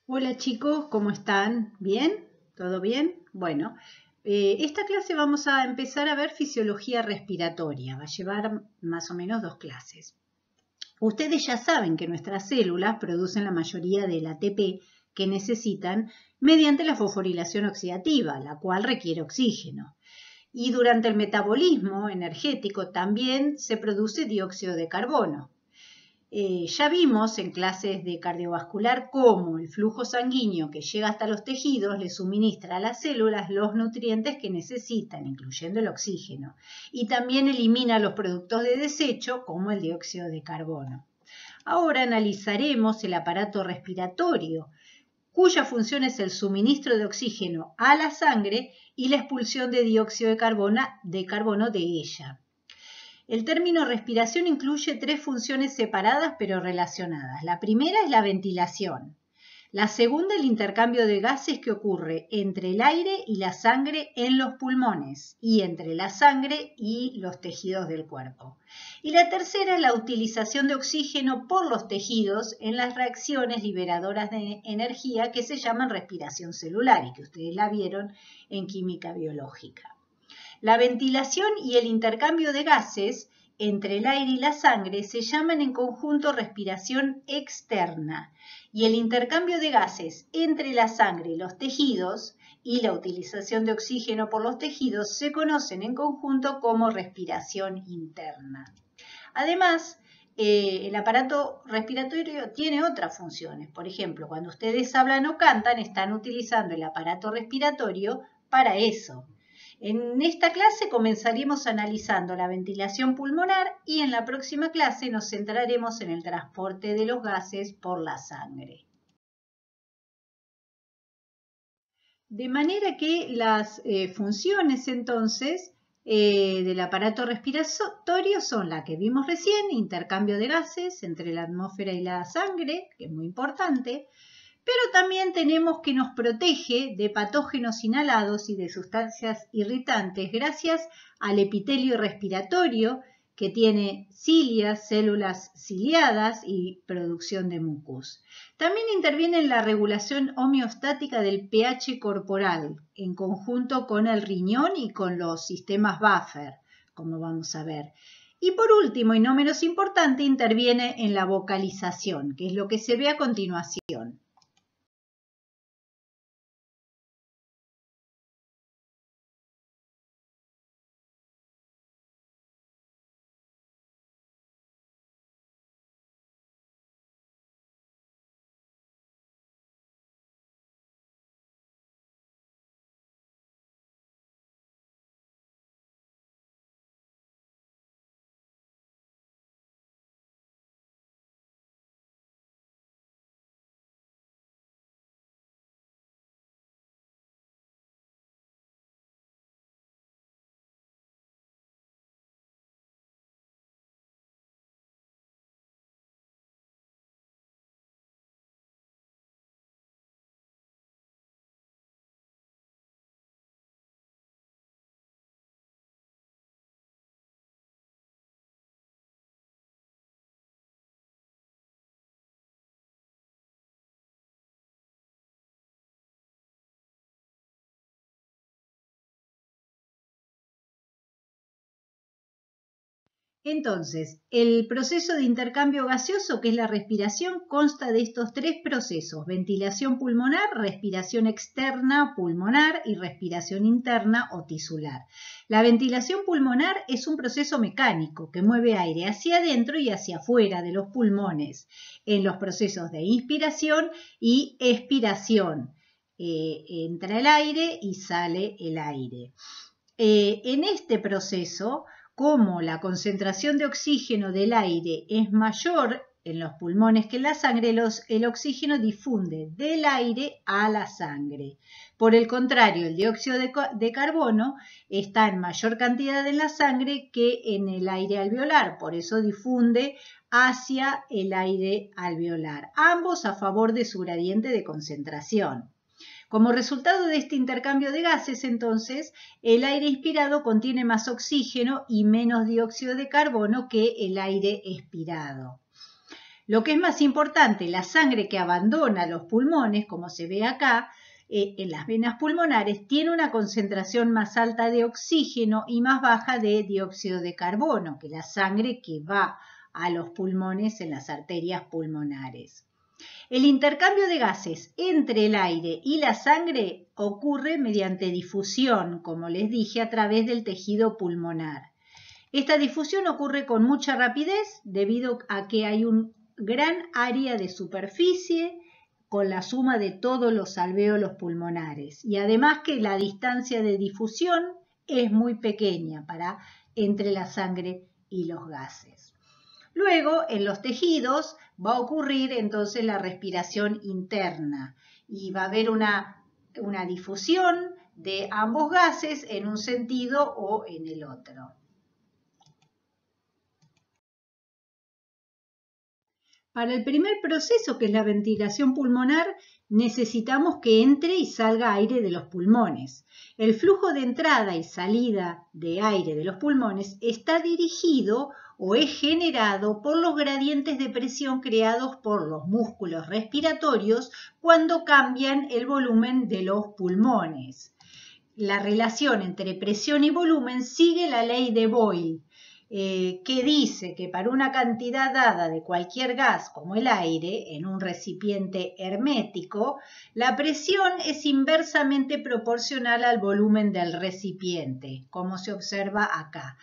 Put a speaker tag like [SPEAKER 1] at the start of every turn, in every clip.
[SPEAKER 1] Hola chicos, ¿cómo están? ¿Bien? ¿Todo bien? Bueno, esta clase vamos a empezar a ver fisiología respiratoria. Va a llevar más o menos 2 clases. Ustedes ya saben que nuestras células producen la mayoría del ATP que necesitan mediante la fosforilación oxidativa, la cual requiere oxígeno. Y durante el metabolismo energético también se produce dióxido de carbono. Ya vimos en clases de cardiovascular cómo el flujo sanguíneo que llega hasta los tejidos le suministra a las células los nutrientes que necesitan, incluyendo el oxígeno, y también elimina los productos de desecho como el dióxido de carbono. Ahora analizaremos el aparato respiratorio, cuya función es el suministro de oxígeno a la sangre y la expulsión de dióxido de carbono de ella. El término respiración incluye 3 funciones separadas pero relacionadas. La primera es la ventilación. La segunda, el intercambio de gases que ocurre entre el aire y la sangre en los pulmones y entre la sangre y los tejidos del cuerpo. Y la tercera es la utilización de oxígeno por los tejidos en las reacciones liberadoras de energía que se llaman respiración celular y que ustedes la vieron en química biológica. La ventilación y el intercambio de gases entre el aire y la sangre se llaman en conjunto respiración externa y el intercambio de gases entre la sangre y los tejidos y la utilización de oxígeno por los tejidos se conocen en conjunto como respiración interna. Además, el aparato respiratorio tiene otras funciones. Por ejemplo, cuando ustedes hablan o cantan, están utilizando el aparato respiratorio para eso. En esta clase comenzaremos analizando la ventilación pulmonar y en la próxima clase nos centraremos en el transporte de los gases por la sangre. De manera que las funciones entonces del aparato respiratorio son la que vimos recién, intercambio de gases entre la atmósfera y la sangre, que es muy importante, pero también tenemos que nos protege de patógenos inhalados y de sustancias irritantes gracias al epitelio respiratorio que tiene cilias, células ciliadas y producción de mucus. También interviene en la regulación homeostática del pH corporal en conjunto con el riñón y con los sistemas buffer, como vamos a ver. Y por último, y no menos importante, interviene en la vocalización, que es lo que se ve a continuación. Entonces, el proceso de intercambio gaseoso, que es la respiración, consta de estos 3 procesos: ventilación pulmonar, respiración externa pulmonar y respiración interna o tisular. La ventilación pulmonar es un proceso mecánico que mueve aire hacia adentro y hacia afuera de los pulmones en los procesos de inspiración y expiración. Entra el aire y sale el aire. En este proceso, como la concentración de oxígeno del aire es mayor en los pulmones que en la sangre, el oxígeno difunde del aire a la sangre. Por el contrario, el dióxido de carbono está en mayor cantidad en la sangre que en el aire alveolar, por eso difunde hacia el aire alveolar, ambos a favor de su gradiente de concentración. Como resultado de este intercambio de gases, entonces, el aire inspirado contiene más oxígeno y menos dióxido de carbono que el aire expirado. Lo que es más importante, la sangre que abandona los pulmones, como se ve acá, en las venas pulmonares, tiene una concentración más alta de oxígeno y más baja de dióxido de carbono que la sangre que va a los pulmones en las arterias pulmonares. El intercambio de gases entre el aire y la sangre ocurre mediante difusión, como les dije, a través del tejido pulmonar. Esta difusión ocurre con mucha rapidez debido a que hay un gran área de superficie con la suma de todos los alvéolos pulmonares y además que la distancia de difusión es muy pequeña entre la sangre y los gases. Luego, en los tejidos va a ocurrir entonces la respiración interna y va a haber una difusión de ambos gases en un sentido o en el otro. Para el primer proceso, que es la ventilación pulmonar, necesitamos que entre y salga aire de los pulmones. El flujo de entrada y salida de aire de los pulmones está dirigido o es generado por los gradientes de presión creados por los músculos respiratorios cuando cambian el volumen de los pulmones. La relación entre presión y volumen sigue la ley de Boyle, que dice que para una cantidad dada de cualquier gas como el aire en un recipiente hermético, la presión es inversamente proporcional al volumen del recipiente, como se observa acá.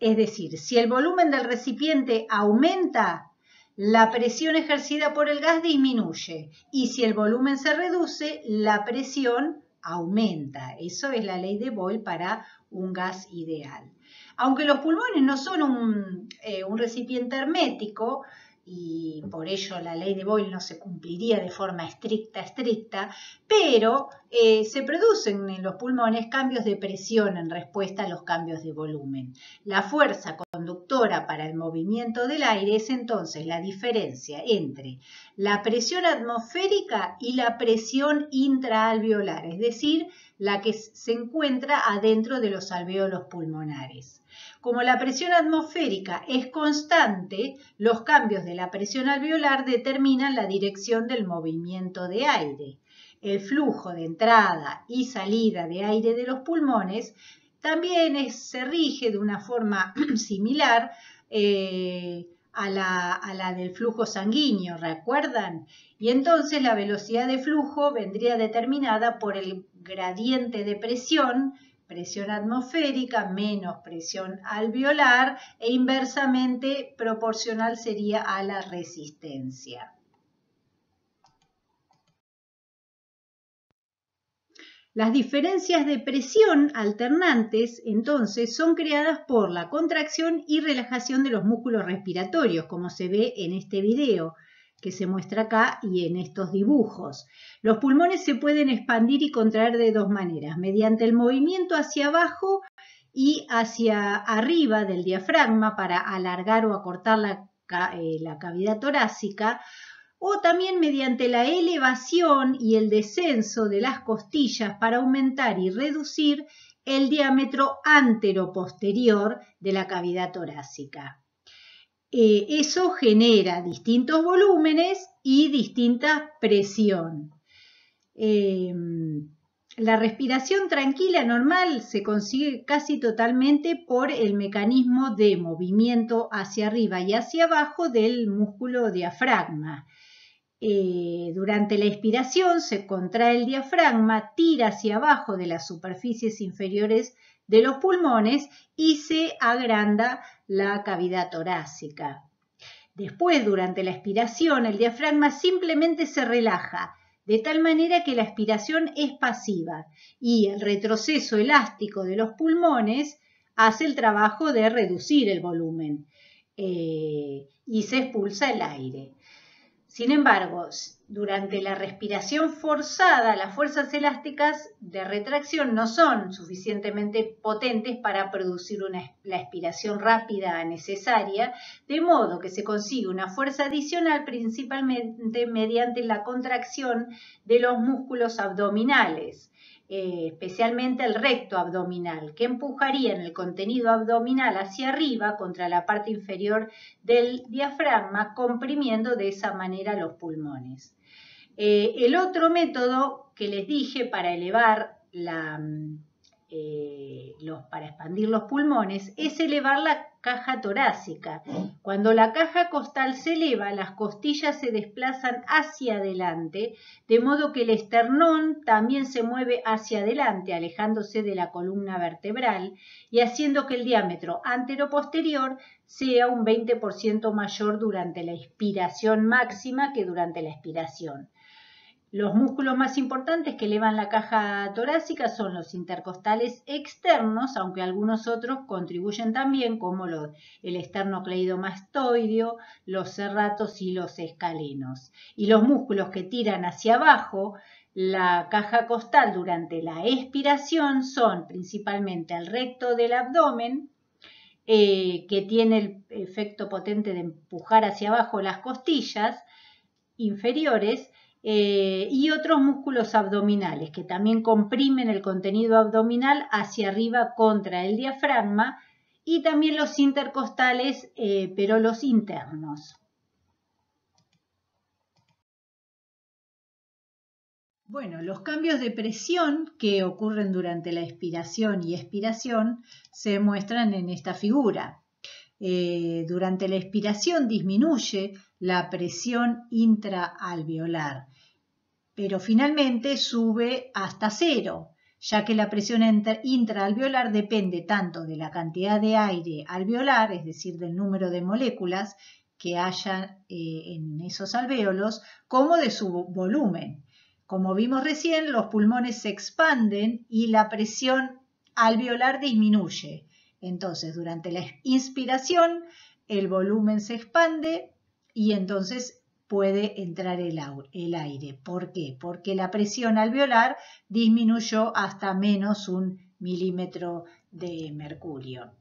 [SPEAKER 1] Es decir, si el volumen del recipiente aumenta, la presión ejercida por el gas disminuye y si el volumen se reduce, la presión aumenta. Eso es la ley de Boyle para un gas ideal. Aunque los pulmones no son un recipiente hermético y por ello la ley de Boyle no se cumpliría de forma estricta, pero se producen en los pulmones cambios de presión en respuesta a los cambios de volumen. La fuerza conductora para el movimiento del aire es entonces la diferencia entre la presión atmosférica y la presión intraalveolar, es decir, la que se encuentra adentro de los alvéolos pulmonares. Como la presión atmosférica es constante, los cambios de la presión alveolar determinan la dirección del movimiento de aire. El flujo de entrada y salida de aire de los pulmones también se rige de una forma similar a la del flujo sanguíneo, ¿recuerdan? Y entonces la velocidad de flujo vendría determinada por el gradiente de presión atmosférica menos presión alveolar e inversamente proporcional sería a la resistencia. Las diferencias de presión alternantes, entonces, son creadas por la contracción y relajación de los músculos respiratorios, como se ve en este video que se muestra acá y en estos dibujos. Los pulmones se pueden expandir y contraer de dos maneras, mediante el movimiento hacia abajo y hacia arriba del diafragma para alargar o acortar la cavidad torácica, o también mediante la elevación y el descenso de las costillas para aumentar y reducir el diámetro anteroposterior de la cavidad torácica. Eso genera distintos volúmenes y distinta presión. La respiración tranquila normal se consigue casi totalmente por el mecanismo de movimiento hacia arriba y hacia abajo del músculo diafragma. Durante la expiración se contrae el diafragma, tira hacia abajo de las superficies inferiores de los pulmones y se agranda la cavidad torácica. Después, durante la expiración, el diafragma simplemente se relaja, de tal manera que la expiración es pasiva y el retroceso elástico de los pulmones hace el trabajo de reducir el volumen y se expulsa el aire. Sin embargo, durante la respiración forzada, las fuerzas elásticas de retracción no son suficientemente potentes para producir la expiración rápida necesaria, de modo que se consigue una fuerza adicional principalmente mediante la contracción de los músculos abdominales. especialmente el recto abdominal, que empujarían el contenido abdominal hacia arriba contra la parte inferior del diafragma, comprimiendo de esa manera los pulmones. El otro método que les dije para elevar para expandir los pulmones es elevar la caja torácica. Cuando la caja costal se eleva, las costillas se desplazan hacia adelante, de modo que el esternón también se mueve hacia adelante, alejándose de la columna vertebral y haciendo que el diámetro anteroposterior sea un 20% mayor durante la inspiración máxima que durante la expiración. Los músculos más importantes que elevan la caja torácica son los intercostales externos, aunque algunos otros contribuyen también, como el esternocleidomastoideo, los serratos y los escalenos. Y los músculos que tiran hacia abajo la caja costal durante la expiración son principalmente el recto del abdomen, que tiene el efecto potente de empujar hacia abajo las costillas inferiores, y otros músculos abdominales que también comprimen el contenido abdominal hacia arriba contra el diafragma, y también los intercostales, pero los internos. Bueno, los cambios de presión que ocurren durante la inspiración y expiración se muestran en esta figura. Durante la expiración disminuye la presión intraalveolar, pero finalmente sube hasta 0, ya que la presión intraalveolar depende tanto de la cantidad de aire alveolar, es decir, del número de moléculas que haya en esos alvéolos, como de su volumen. Como vimos recién, los pulmones se expanden y la presión alveolar disminuye. Entonces, durante la inspiración, el volumen se expande y entonces puede entrar el aire. ¿Por qué? Porque la presión alveolar disminuyó hasta menos 1 milímetro de mercurio.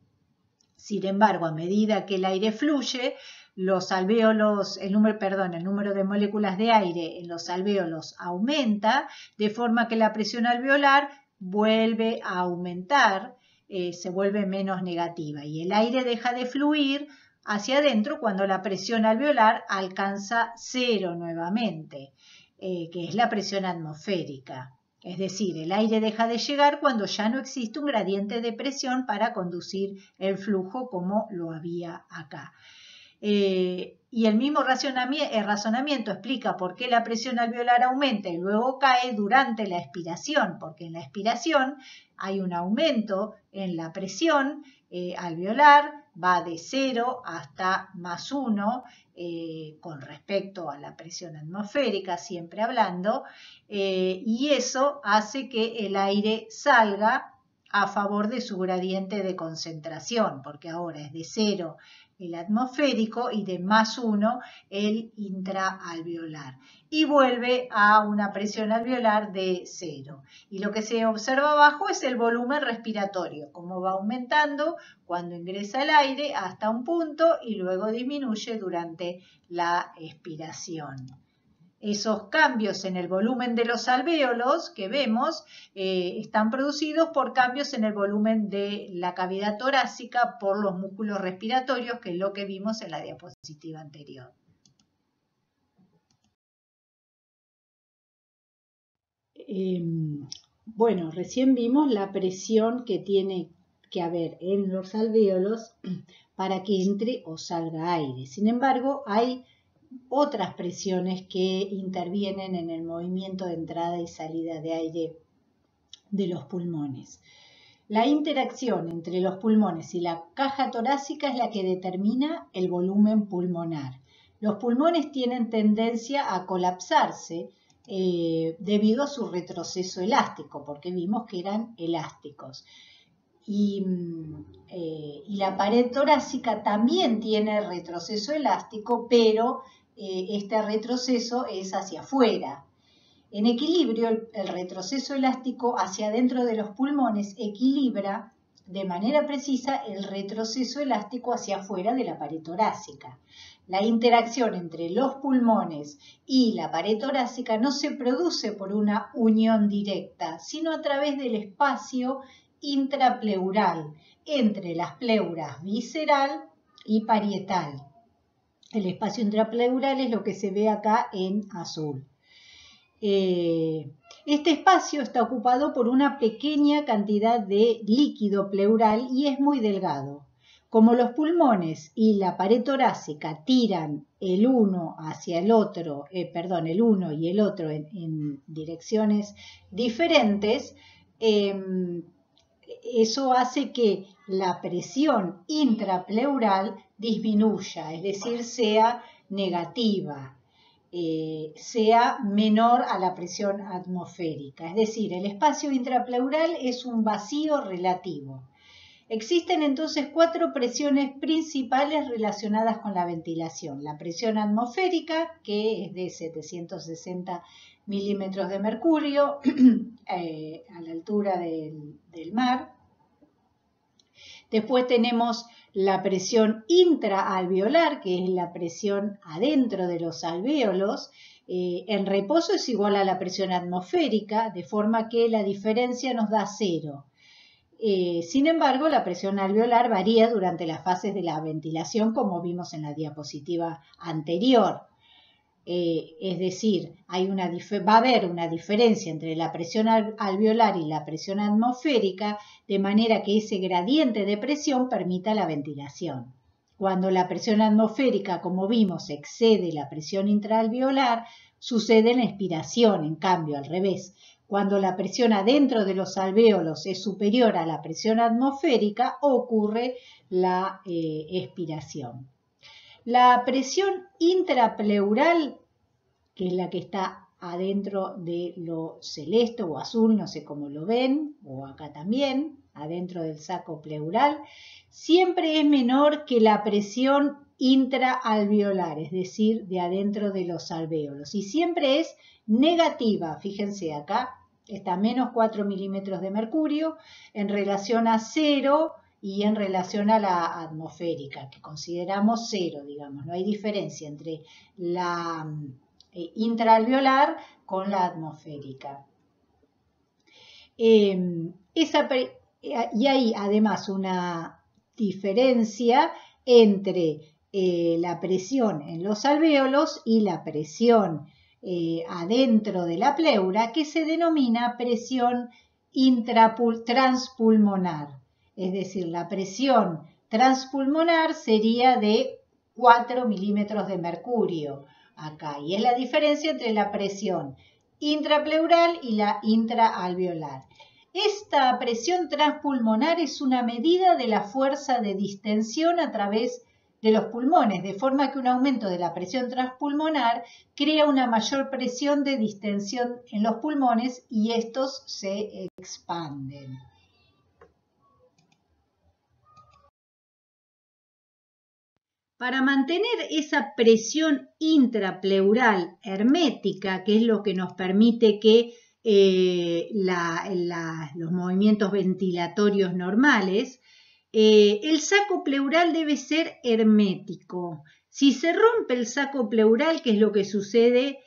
[SPEAKER 1] Sin embargo, a medida que el aire fluye, los alvéolos, el número de moléculas de aire en los alvéolos aumenta, de forma que la presión alveolar vuelve a aumentar, se vuelve menos negativa y el aire deja de fluir hacia adentro cuando la presión alveolar alcanza 0 nuevamente, que es la presión atmosférica. Es decir, el aire deja de llegar cuando ya no existe un gradiente de presión para conducir el flujo como lo había acá. Y el mismo razonamiento explica por qué la presión alveolar aumenta y luego cae durante la expiración, porque en la expiración hay un aumento en la presión alveolar, va de 0 hasta más 1 con respecto a la presión atmosférica, siempre hablando, y eso hace que el aire salga a favor de su gradiente de concentración, porque ahora es de 0 el atmosférico y de más 1 el intraalveolar, y vuelve a una presión alveolar de 0. Y lo que se observa abajo es el volumen respiratorio, cómo va aumentando cuando ingresa el aire hasta un punto y luego disminuye durante la expiración. Esos cambios en el volumen de los alvéolos que vemos están producidos por cambios en el volumen de la cavidad torácica por los músculos respiratorios, que es lo que vimos en la diapositiva anterior. Bueno, recién vimos la presión que tiene que haber en los alvéolos para que entre o salga aire. Sin embargo, hay otras presiones que intervienen en el movimiento de entrada y salida de aire de los pulmones. La interacción entre los pulmones y la caja torácica es la que determina el volumen pulmonar. Los pulmones tienen tendencia a colapsarse debido a su retroceso elástico, porque vimos que eran elásticos. Y la pared torácica también tiene retroceso elástico, pero este retroceso es hacia afuera. En equilibrio, el retroceso elástico hacia adentro de los pulmones equilibra de manera precisa el retroceso elástico hacia afuera de la pared torácica. La interacción entre los pulmones y la pared torácica no se produce por una unión directa, sino a través del espacio intrapleural entre las pleuras visceral y parietal. El espacio intrapleural es lo que se ve acá en azul. Este espacio está ocupado por una pequeña cantidad de líquido pleural y es muy delgado. Como los pulmones y la pared torácica tiran el uno hacia el otro, el uno y el otro en direcciones diferentes, eso hace que la presión intrapleural disminuya, es decir, sea negativa, sea menor a la presión atmosférica. Es decir, el espacio intrapleural es un vacío relativo. Existen entonces 4 presiones principales relacionadas con la ventilación. La presión atmosférica, que es de 760 milímetros de mercurio a la altura del mar. Después tenemos la presión intraalveolar, que es la presión adentro de los alvéolos. En reposo es igual a la presión atmosférica, de forma que la diferencia nos da 0. Sin embargo, la presión alveolar varía durante las fases de la ventilación, como vimos en la diapositiva anterior. Es decir, va a haber una diferencia entre la presión alveolar y la presión atmosférica, de manera que ese gradiente de presión permita la ventilación. Cuando la presión atmosférica, como vimos, excede la presión intraalveolar, sucede la expiración, en cambio, al revés. Cuando la presión adentro de los alvéolos es superior a la presión atmosférica, ocurre la expiración. La presión intrapleural, que es la que está adentro de lo celeste o azul, no sé cómo lo ven, o acá también, adentro del saco pleural, siempre es menor que la presión intraalveolar, es decir, de adentro de los alvéolos, y siempre es negativa. Fíjense acá, está a menos 4 milímetros de mercurio en relación a 0 y en relación a la atmosférica, que consideramos 0, digamos. No hay diferencia entre la intraalveolar con la atmosférica. Y hay además una diferencia entre la presión en los alvéolos y la presión adentro de la pleura, que se denomina presión transpulmonar. Es decir, la presión transpulmonar sería de 4 milímetros de mercurio acá, y es la diferencia entre la presión intrapleural y la intraalveolar. Esta presión transpulmonar es una medida de la fuerza de distensión a través de los pulmones, de forma que un aumento de la presión transpulmonar crea una mayor presión de distensión en los pulmones y estos se expanden. Para mantener esa presión intrapleural hermética, que es lo que nos permite que los movimientos ventilatorios normales, el saco pleural debe ser hermético. Si se rompe el saco pleural, ¿qué es lo que sucede?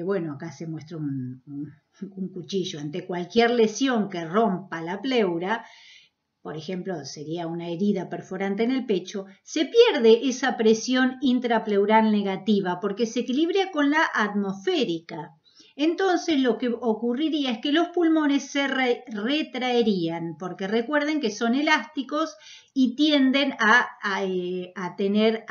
[SPEAKER 1] Bueno, acá se muestra un cuchillo. Ante cualquier lesión que rompa la pleura, por ejemplo, sería una herida perforante en el pecho, se pierde esa presión intrapleural negativa porque se equilibra con la atmosférica. Entonces lo que ocurriría es que los pulmones se retraerían, porque recuerden que son elásticos y tienden a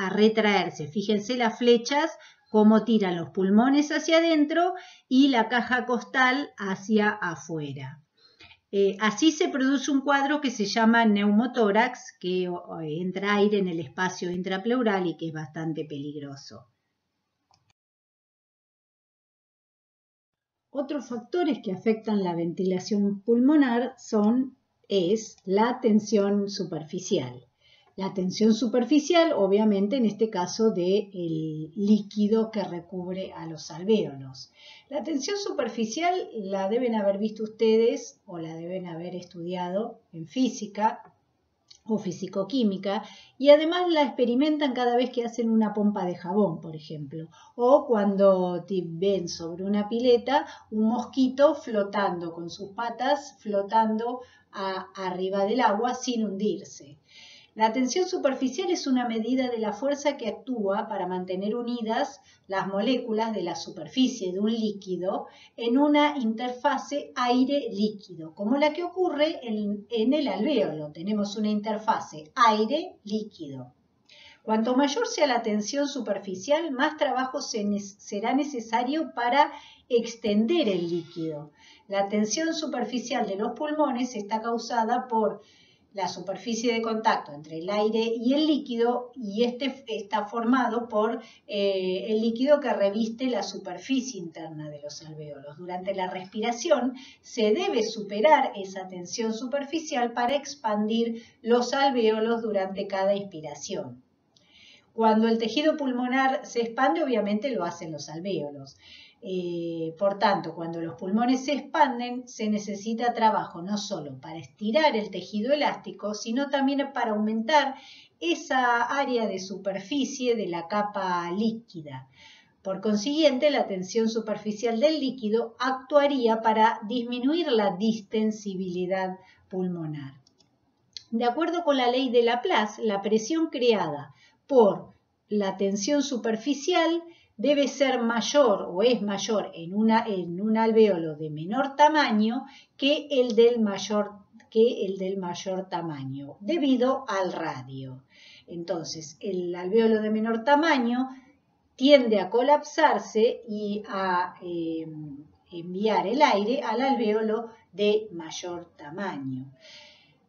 [SPEAKER 1] retraerse. Fíjense las flechas, cómo tiran los pulmones hacia adentro y la caja costal hacia afuera. Así se produce un cuadro que se llama neumotórax, que entra aire en el espacio intrapleural y que es bastante peligroso. Otros factores que afectan la ventilación pulmonar es la tensión superficial. La tensión superficial, obviamente, en este caso del líquido que recubre a los alvéolos. La tensión superficial la deben haber visto ustedes o la deben haber estudiado en física. o fisicoquímica, y además la experimentan cada vez que hacen una pompa de jabón, por ejemplo, o cuando ven sobre una pileta un mosquito flotando con sus patas, flotando arriba del agua sin hundirse. La tensión superficial es una medida de la fuerza que actúa para mantener unidas las moléculas de la superficie de un líquido en una interfase aire-líquido, como la que ocurre en el alvéolo. Tenemos una interfase aire-líquido. Cuanto mayor sea la tensión superficial, más trabajo será necesario para extender el líquido. La tensión superficial de los pulmones está causada por la superficie de contacto entre el aire y el líquido, y este está formado por el líquido que reviste la superficie interna de los alvéolos. Durante la respiración se debe superar esa tensión superficial para expandir los alvéolos durante cada inspiración. Cuando el tejido pulmonar se expande, obviamente lo hacen los alvéolos. Por tanto, cuando los pulmones se expanden, se necesita trabajo no solo para estirar el tejido elástico, sino también para aumentar esa área de superficie de la capa líquida. Por consiguiente, la tensión superficial del líquido actuaría para disminuir la distensibilidad pulmonar. De acuerdo con la ley de Laplace, la presión creada por la tensión superficial debe ser mayor o es mayor en un alvéolo de menor tamaño que el del mayor tamaño, debido al radio. Entonces, el alvéolo de menor tamaño tiende a colapsarse y a enviar el aire al alvéolo de mayor tamaño.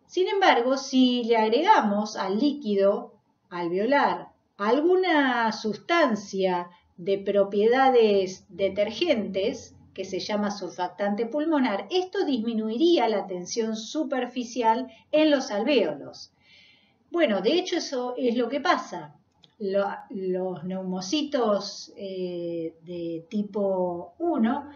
[SPEAKER 1] Sin embargo, si le agregamos al líquido alveolar alguna sustancia de propiedades detergentes, que se llama surfactante pulmonar, esto disminuiría la tensión superficial en los alvéolos. Bueno, de hecho eso es lo que pasa. Los neumocitos de tipo 1,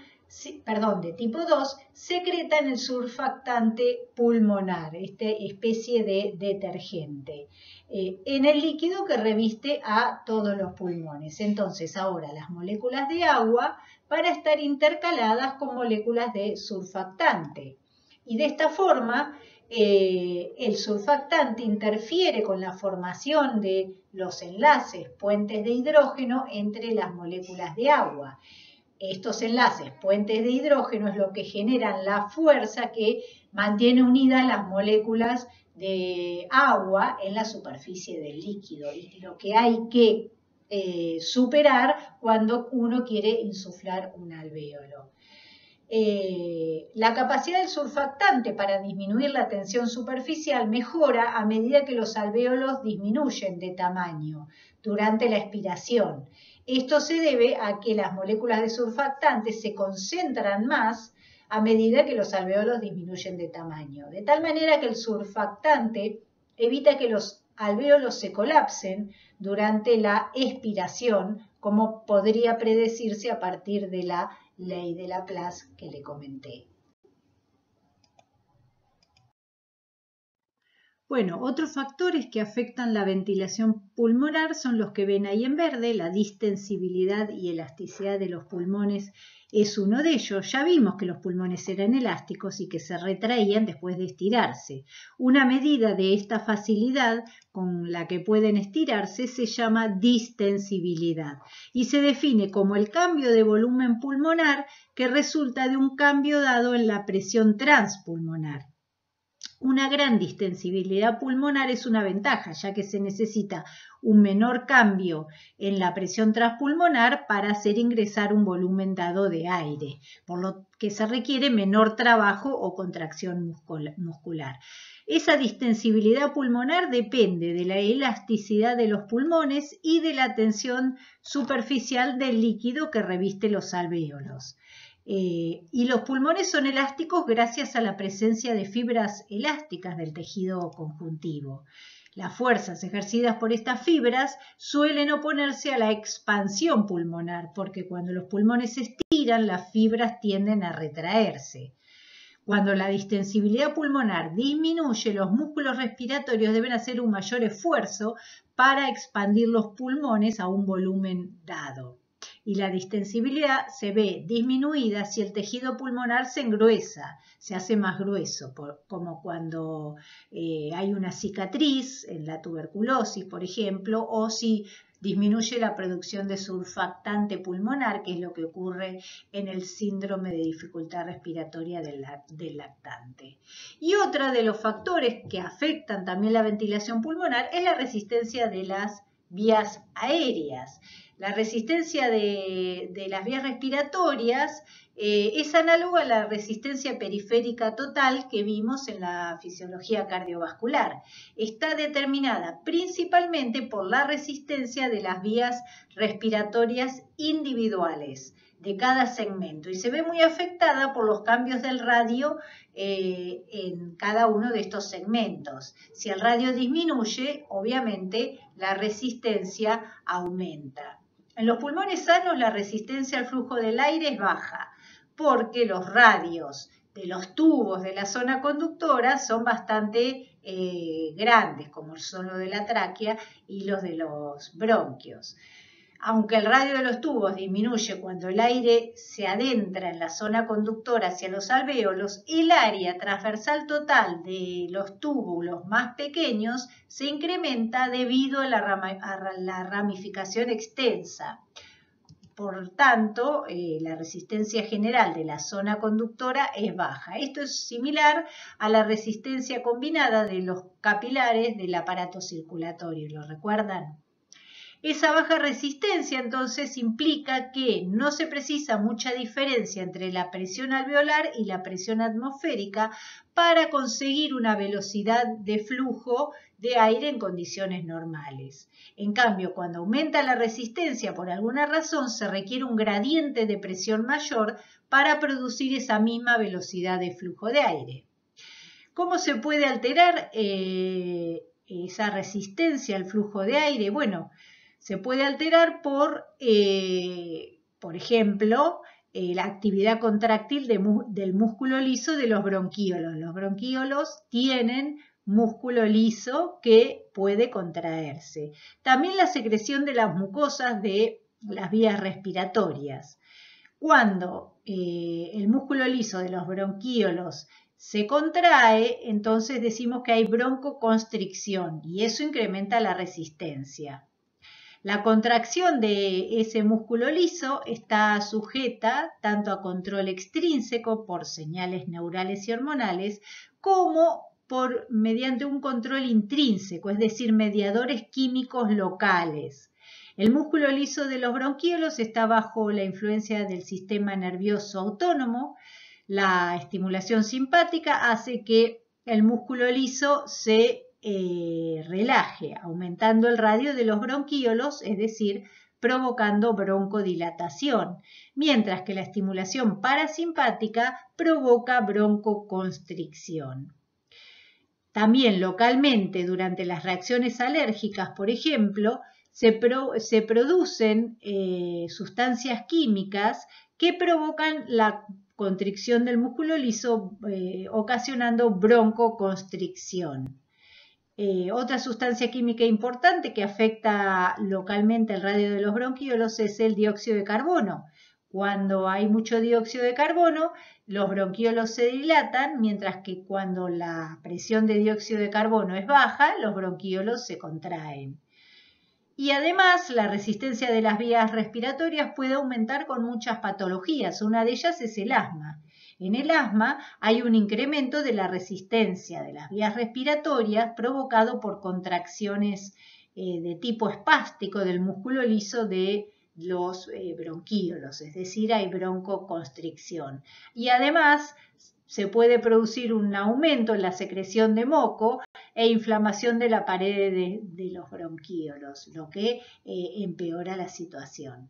[SPEAKER 1] de tipo 2, secretan el surfactante pulmonar, esta especie de detergente, en el líquido que reviste a todos los pulmones. Entonces ahora las moléculas de agua van a estar intercaladas con moléculas de surfactante. Y de esta forma el surfactante interfiere con la formación de los enlaces puentes de hidrógeno entre las moléculas de agua. Estos enlaces puentes de hidrógeno es lo que generan la fuerza que mantiene unidas las moléculas de agua en la superficie del líquido, y lo que hay que superar cuando uno quiere insuflar un alvéolo. La capacidad del surfactante para disminuir la tensión superficial mejora a medida que los alvéolos disminuyen de tamaño durante la expiración. Esto se debe a que las moléculas de surfactante se concentran más a medida que los alvéolos disminuyen de tamaño, de tal manera que el surfactante evita que los alvéolos se colapsen durante la expiración, como podría predecirse a partir de la ley de Laplace que le comenté. Bueno, otros factores que afectan la ventilación pulmonar son los que ven ahí en verde. La distensibilidad y elasticidad de los pulmones es uno de ellos. Ya vimos que los pulmones eran elásticos y que se retraían después de estirarse. Una medida de esta facilidad con la que pueden estirarse se llama distensibilidad y se define como el cambio de volumen pulmonar que resulta de un cambio dado en la presión transpulmonar. Una gran distensibilidad pulmonar es una ventaja, ya que se necesita un menor cambio en la presión transpulmonar para hacer ingresar un volumen dado de aire, por lo que se requiere menor trabajo o contracción muscular. Esa distensibilidad pulmonar depende de la elasticidad de los pulmones y de la tensión superficial del líquido que reviste los alvéolos. Y los pulmones son elásticos gracias a la presencia de fibras elásticas del tejido conjuntivo. Las fuerzas ejercidas por estas fibras suelen oponerse a la expansión pulmonar, porque cuando los pulmones se estiran, las fibras tienden a retraerse. Cuando la distensibilidad pulmonar disminuye, los músculos respiratorios deben hacer un mayor esfuerzo para expandir los pulmones a un volumen dado. Y la distensibilidad se ve disminuida si el tejido pulmonar se engruesa, se hace más grueso, como cuando hay una cicatriz en la tuberculosis, por ejemplo, o si disminuye la producción de surfactante pulmonar, que es lo que ocurre en el síndrome de dificultad respiratoria del lactante. Y otro de los factores que afectan también la ventilación pulmonar es la resistencia de las vías aéreas. La resistencia de las vías respiratorias es análoga a la resistencia periférica total que vimos en la fisiología cardiovascular. Está determinada principalmente por la resistencia de las vías respiratorias individuales de cada segmento y se ve muy afectada por los cambios del radio en cada uno de estos segmentos. Si el radio disminuye, obviamente la resistencia aumenta. En los pulmones sanos la resistencia al flujo del aire es baja porque los radios de los tubos de la zona conductora son bastante grandes, como son los de la tráquea y los de los bronquios. Aunque el radio de los tubos disminuye cuando el aire se adentra en la zona conductora hacia los alvéolos, el área transversal total de los túbulos más pequeños se incrementa debido a la ramificación extensa. Por tanto, la resistencia general de la zona conductora es baja. Esto es similar a la resistencia combinada de los capilares del aparato circulatorio. ¿Lo recuerdan? Esa baja resistencia entonces implica que no se precisa mucha diferencia entre la presión alveolar y la presión atmosférica para conseguir una velocidad de flujo de aire en condiciones normales. En cambio, cuando aumenta la resistencia por alguna razón, se requiere un gradiente de presión mayor para producir esa misma velocidad de flujo de aire. ¿Cómo se puede alterar esa resistencia al flujo de aire? Bueno, se puede alterar por ejemplo, la actividad contráctil del músculo liso de los bronquíolos. Los bronquíolos tienen músculo liso que puede contraerse. También la secreción de las mucosas de las vías respiratorias. Cuando el músculo liso de los bronquíolos se contrae, entonces decimos que hay broncoconstricción y eso incrementa la resistencia. La contracción de ese músculo liso está sujeta tanto a control extrínseco por señales neurales y hormonales como mediante un control intrínseco, es decir, mediadores químicos locales. El músculo liso de los bronquíolos está bajo la influencia del sistema nervioso autónomo. La estimulación simpática hace que el músculo liso se relaje, aumentando el radio de los bronquíolos, es decir, provocando broncodilatación, mientras que la estimulación parasimpática provoca broncoconstricción. También localmente, durante las reacciones alérgicas, por ejemplo, se producen sustancias químicas que provocan la constricción del músculo liso, ocasionando broncoconstricción. Otra sustancia química importante que afecta localmente el radio de los bronquíolos es el dióxido de carbono. Cuando hay mucho dióxido de carbono, los bronquíolos se dilatan, mientras que cuando la presión de dióxido de carbono es baja, los bronquíolos se contraen. Y además, la resistencia de las vías respiratorias puede aumentar con muchas patologías. Una de ellas es el asma. En el asma hay un incremento de la resistencia de las vías respiratorias provocado por contracciones de tipo espástico del músculo liso de los bronquíolos, es decir, hay broncoconstricción. Y además se puede producir un aumento en la secreción de moco e inflamación de la pared de los bronquíolos, lo que empeora la situación.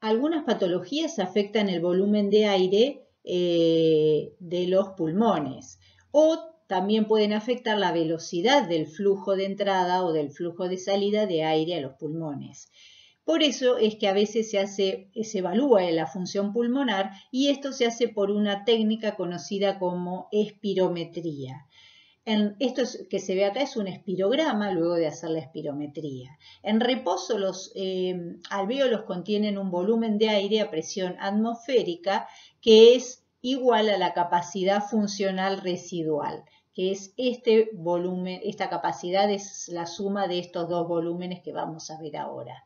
[SPEAKER 1] Algunas patologías afectan el volumen de aire de los pulmones o también pueden afectar la velocidad del flujo de entrada o del flujo de salida de aire a los pulmones. Por eso es que a veces se evalúa la función pulmonar y esto se hace por una técnica conocida como espirometría. Esto que se ve acá es un espirograma luego de hacer la espirometría. En reposo los alvéolos contienen un volumen de aire a presión atmosférica que es igual a la capacidad funcional residual, que es este volumen, esta capacidad es la suma de estos dos volúmenes que vamos a ver ahora.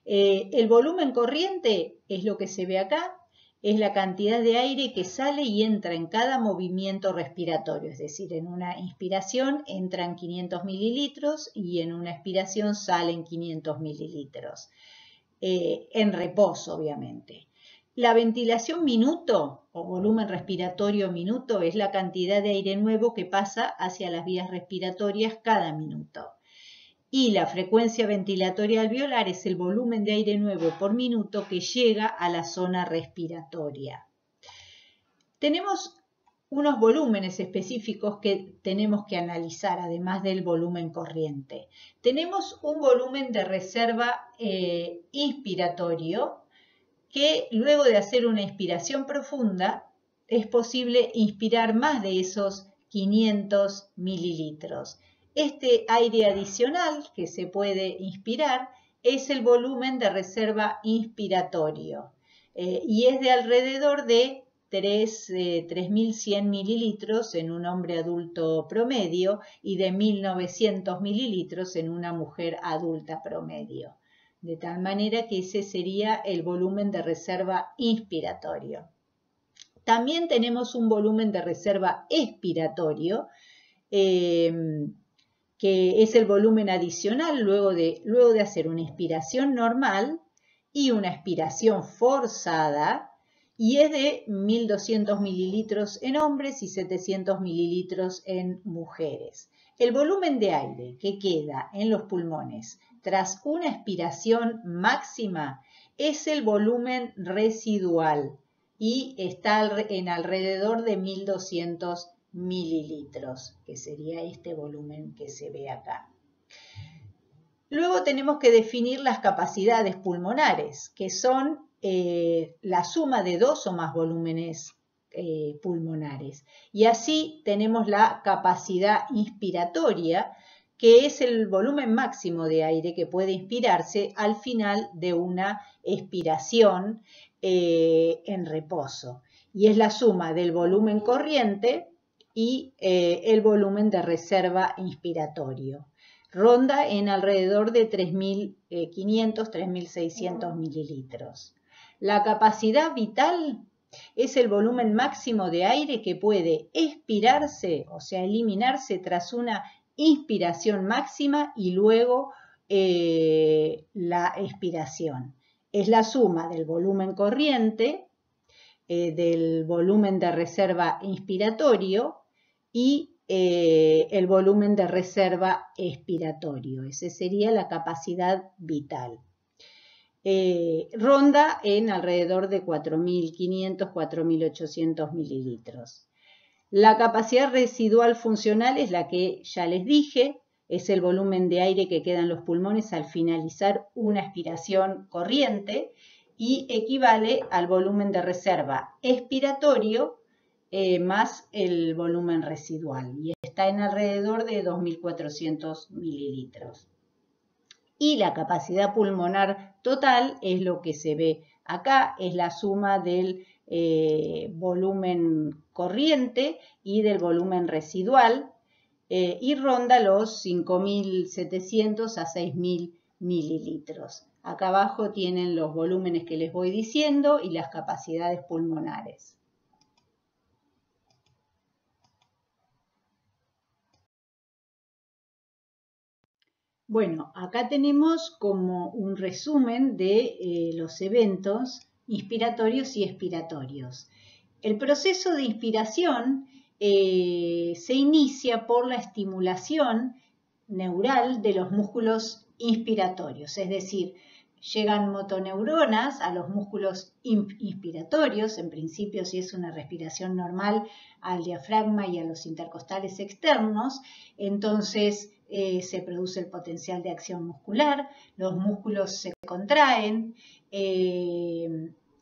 [SPEAKER 1] El volumen corriente es lo que se ve acá, es la cantidad de aire que sale y entra en cada movimiento respiratorio, es decir, en una inspiración entran 500 mililitros y en una expiración salen 500 mililitros, en reposo obviamente. La ventilación minuto o volumen respiratorio minuto es la cantidad de aire nuevo que pasa hacia las vías respiratorias cada minuto. Y la frecuencia ventilatoria alveolar es el volumen de aire nuevo por minuto que llega a la zona respiratoria. Tenemos unos volúmenes específicos que tenemos que analizar, además del volumen corriente. Tenemos un volumen de reserva inspiratorio que luego de hacer una inspiración profunda es posible inspirar más de esos 500 mililitros. Este aire adicional que se puede inspirar es el volumen de reserva inspiratorio y es de alrededor de 3.100 mililitros en un hombre adulto promedio y de 1.900 mililitros en una mujer adulta promedio. De tal manera que ese sería el volumen de reserva inspiratorio. También tenemos un volumen de reserva expiratorio, que es el volumen adicional luego de hacer una inspiración normal y una expiración forzada, y es de 1.200 mililitros en hombres y 700 mililitros en mujeres. El volumen de aire que queda en los pulmones tras una expiración máxima es el volumen residual y está en alrededor de 1.200 mililitros, que sería este volumen que se ve acá. Luego tenemos que definir las capacidades pulmonares, que son la suma de dos o más volúmenes pulmonares. Y así tenemos la capacidad inspiratoria, que es el volumen máximo de aire que puede inspirarse al final de una expiración en reposo. Y es la suma del volumen corriente y el volumen de reserva inspiratorio. Ronda en alrededor de 3.500, 3.600 mililitros. La capacidad vital es el volumen máximo de aire que puede expirarse, o sea, eliminarse tras una inspiración máxima y luego la expiración. Es la suma del volumen corriente, del volumen de reserva inspiratorio y el volumen de reserva expiratorio. Esa sería la capacidad vital. Ronda en alrededor de 4.500, 4.800 mililitros. La capacidad residual funcional es la que ya les dije, es el volumen de aire que queda en los pulmones al finalizar una expiración corriente y equivale al volumen de reserva expiratorio más el volumen residual y está en alrededor de 2.400 mililitros. Y la capacidad pulmonar total es lo que se ve acá, es la suma del volumen corriente y del volumen residual y ronda los 5.700 a 6.000 mililitros. Acá abajo tienen los volúmenes que les voy diciendo y las capacidades pulmonares. Bueno, acá tenemos como un resumen de los eventos inspiratorios y expiratorios. El proceso de inspiración se inicia por la estimulación neural de los músculos inspiratorios, es decir, llegan motoneuronas a los músculos inspiratorios, en principio si es una respiración normal, al diafragma y a los intercostales externos, entonces se produce el potencial de acción muscular, los músculos se contraen.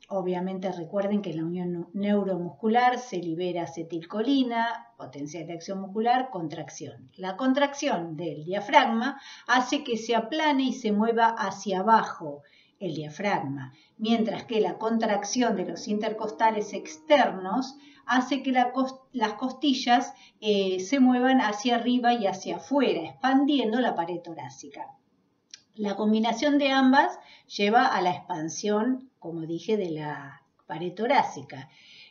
[SPEAKER 1] Obviamente recuerden que en la unión neuromuscular se libera acetilcolina, potencial de acción muscular, contracción. La contracción del diafragma hace que se aplane y se mueva hacia abajo el diafragma, mientras que la contracción de los intercostales externos hace que las costillas se muevan hacia arriba y hacia afuera, expandiendo la pared torácica. La combinación de ambas lleva a la expansión, como dije, de la pared torácica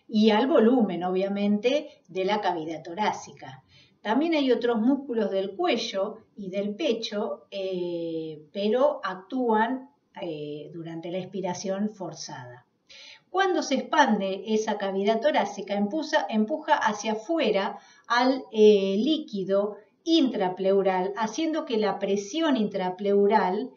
[SPEAKER 1] y al volumen, obviamente, de la cavidad torácica. También hay otros músculos del cuello y del pecho, pero actúan durante la expiración forzada. Cuando se expande esa cavidad torácica, empuja hacia afuera al líquido intrapleural, haciendo que la presión intrapleural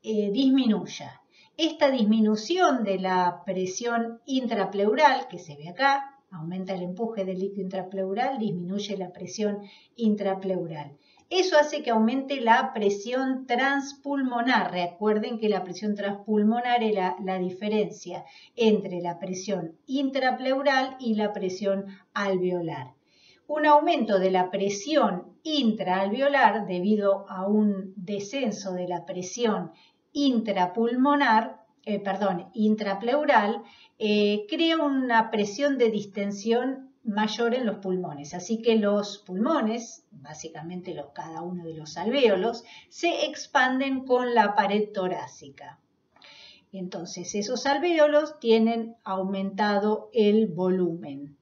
[SPEAKER 1] disminuya. Esta disminución de la presión intrapleural, que se ve acá, aumenta el empuje del líquido intrapleural, disminuye la presión intrapleural. Eso hace que aumente la presión transpulmonar. Recuerden que la presión transpulmonar es la diferencia entre la presión intrapleural y la presión alveolar. Un aumento de la presión intraalveolar debido a un descenso de la presión intrapleural crea una presión de distensión mayor en los pulmones. Así que los pulmones, básicamente cada uno de los alvéolos, se expanden con la pared torácica. Entonces esos alvéolos tienen aumentado el volumen.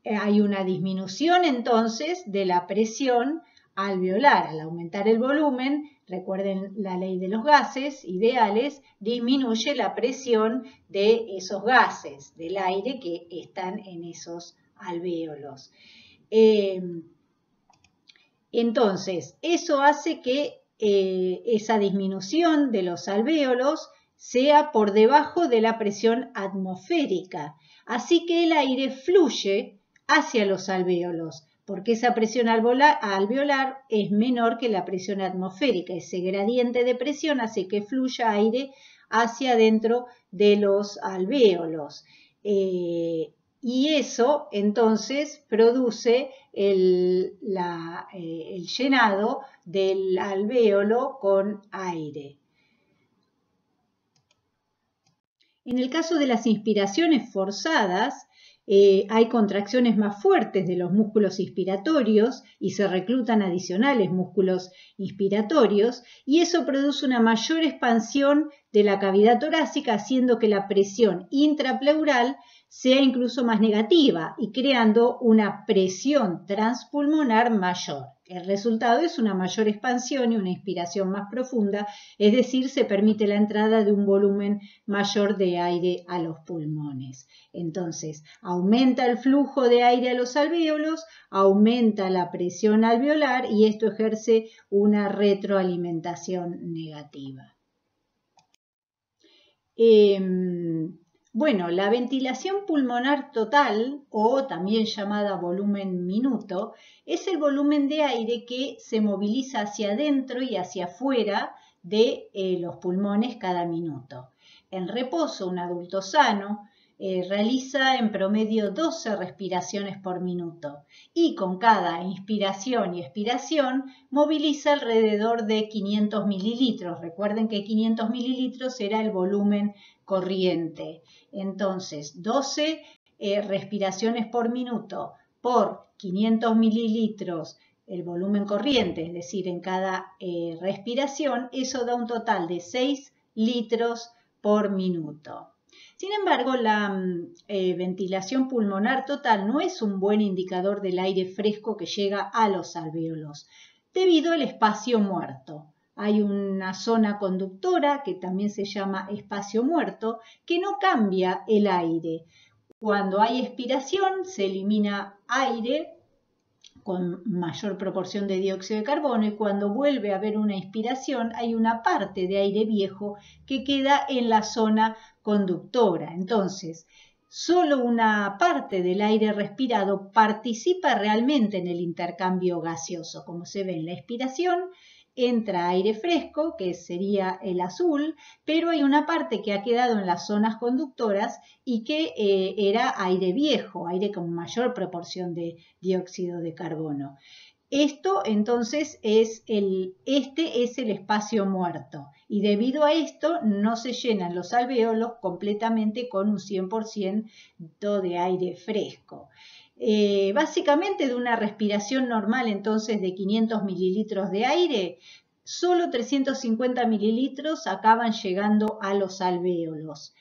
[SPEAKER 1] Hay una disminución entonces de la presión alveolar. Al aumentar el volumen, recuerden la ley de los gases ideales, disminuye la presión de esos gases, del aire que están en esos alvéolos. Entonces, eso hace que esa disminución de los alvéolos sea por debajo de la presión atmosférica. Así que el aire fluye hacia los alvéolos, porque esa presión alveolar es menor que la presión atmosférica. Ese gradiente de presión hace que fluya aire hacia adentro de los alvéolos. Y eso entonces produce el llenado del alvéolo con aire. En el caso de las inspiraciones forzadas, hay contracciones más fuertes de los músculos inspiratorios y se reclutan adicionales músculos inspiratorios y eso produce una mayor expansión de la cavidad torácica, haciendo que la presión intrapleural sea incluso más negativa y creando una presión transpulmonar mayor. El resultado es una mayor expansión y una inspiración más profunda, es decir, se permite la entrada de un volumen mayor de aire a los pulmones. Entonces, aumenta el flujo de aire a los alvéolos, aumenta la presión alveolar y esto ejerce una retroalimentación negativa. Bueno, la ventilación pulmonar total, o también llamada volumen minuto, es el volumen de aire que se moviliza hacia adentro y hacia afuera de los pulmones cada minuto. En reposo, un adulto sano realiza en promedio 12 respiraciones por minuto y con cada inspiración y expiración moviliza alrededor de 500 mililitros. Recuerden que 500 mililitros era el volumen corriente. Entonces, 12 respiraciones por minuto por 500 mililitros el volumen corriente, es decir, en cada respiración, eso da un total de 6 litros por minuto. Sin embargo, la ventilación pulmonar total no es un buen indicador del aire fresco que llega a los alvéolos, debido al espacio muerto. Hay una zona conductora que también se llama espacio muerto que no cambia el aire. Cuando hay expiración se elimina aire con mayor proporción de dióxido de carbono y cuando vuelve a haber una inspiración hay una parte de aire viejo que queda en la zona conductora. Entonces, solo una parte del aire respirado participa realmente en el intercambio gaseoso. Como se ve en la expiración, entra aire fresco, que sería el azul, pero hay una parte que ha quedado en las zonas conductoras y que era aire viejo, aire con mayor proporción de dióxido de carbono. Esto entonces este es el espacio muerto y debido a esto no se llenan los alvéolos completamente con un 100% de aire fresco. Básicamente de una respiración normal entonces de 500 mililitros de aire, solo 350 mililitros acaban llegando a los alvéolos.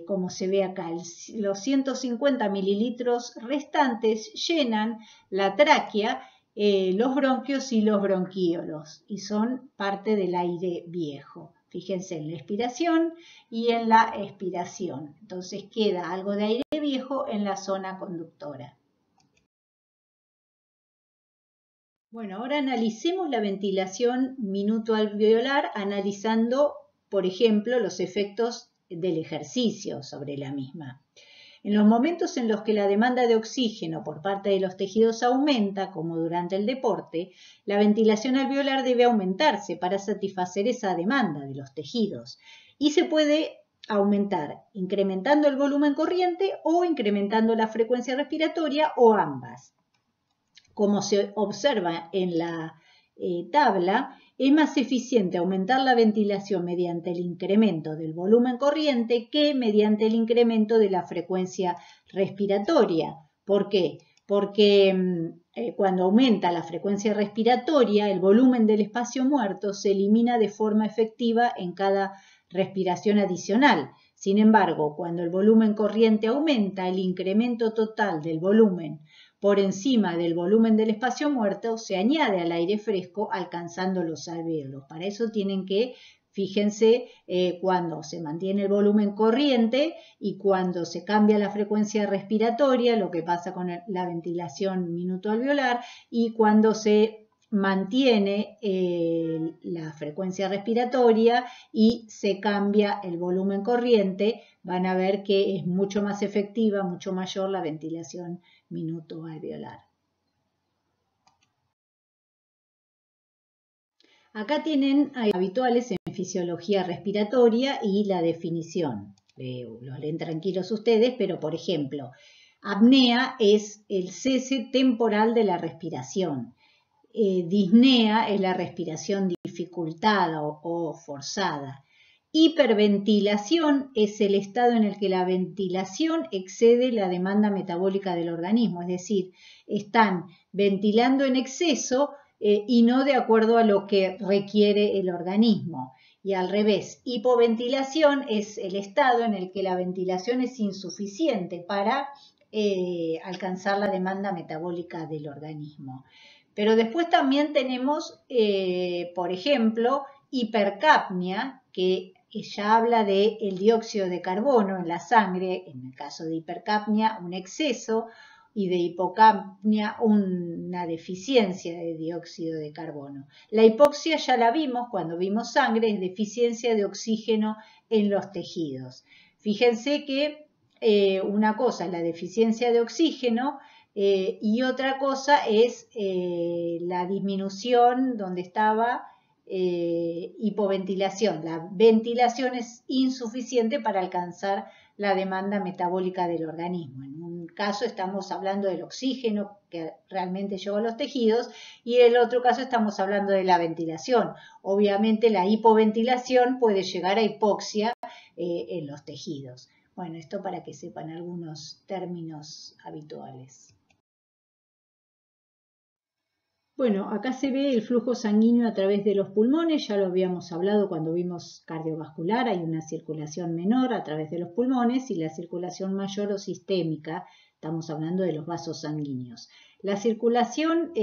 [SPEAKER 1] Como se ve acá, los 150 mililitros restantes llenan la tráquea, los bronquios y los bronquíolos y son parte del aire viejo. Fíjense en la expiración y en la expiración. Entonces queda algo de aire viejo en la zona conductora. Bueno, ahora analicemos la ventilación minuto-alveolar analizando, por ejemplo, los efectos del ejercicio sobre la misma. En los momentos en los que la demanda de oxígeno por parte de los tejidos aumenta, como durante el deporte, la ventilación alveolar debe aumentarse para satisfacer esa demanda de los tejidos. Y se puede aumentar incrementando el volumen corriente o incrementando la frecuencia respiratoria o ambas. Como se observa en la tabla, es más eficiente aumentar la ventilación mediante el incremento del volumen corriente que mediante el incremento de la frecuencia respiratoria. ¿Por qué? Porque cuando aumenta la frecuencia respiratoria, el volumen del espacio muerto se elimina de forma efectiva en cada respiración adicional. Sin embargo, cuando el volumen corriente aumenta, el incremento total del volumen por encima del volumen del espacio muerto se añade al aire fresco alcanzando los alvéolos. Para eso tienen que, fíjense, cuando se mantiene el volumen corriente y cuando se cambia la frecuencia respiratoria, lo que pasa con la ventilación minuto-alveolar, y cuando se mantiene la frecuencia respiratoria y se cambia el volumen corriente, van a ver que es mucho más efectiva, mucho mayor la ventilación minuto-alveolar. Acá tienen habituales en fisiología respiratoria y la definición. Los leen tranquilos ustedes, pero por ejemplo, apnea es el cese temporal de la respiración. Disnea es la respiración dificultada o forzada. Hiperventilación es el estado en el que la ventilación excede la demanda metabólica del organismo, es decir, están ventilando en exceso y no de acuerdo a lo que requiere el organismo. Y al revés, hipoventilación es el estado en el que la ventilación es insuficiente para alcanzar la demanda metabólica del organismo. Pero después también tenemos, por ejemplo, hipercapnia, que ya habla del dióxido de carbono en la sangre, en el caso de hipercapnia, un exceso, y de hipocapnia, una deficiencia de dióxido de carbono. La hipoxia ya la vimos cuando vimos sangre, es deficiencia de oxígeno en los tejidos. Fíjense que una cosa es la deficiencia de oxígeno, y otra cosa es la disminución donde estaba hipoventilación. La ventilación es insuficiente para alcanzar la demanda metabólica del organismo. En un caso estamos hablando del oxígeno que realmente llegó a los tejidos y en el otro caso estamos hablando de la ventilación. Obviamente la hipoventilación puede llegar a hipoxia en los tejidos. Bueno, esto para que sepan algunos términos habituales. Bueno, acá se ve el flujo sanguíneo a través de los pulmones, ya lo habíamos hablado cuando vimos cardiovascular, hay una circulación menor a través de los pulmones y la circulación mayor o sistémica, estamos hablando de los vasos sanguíneos. La circulación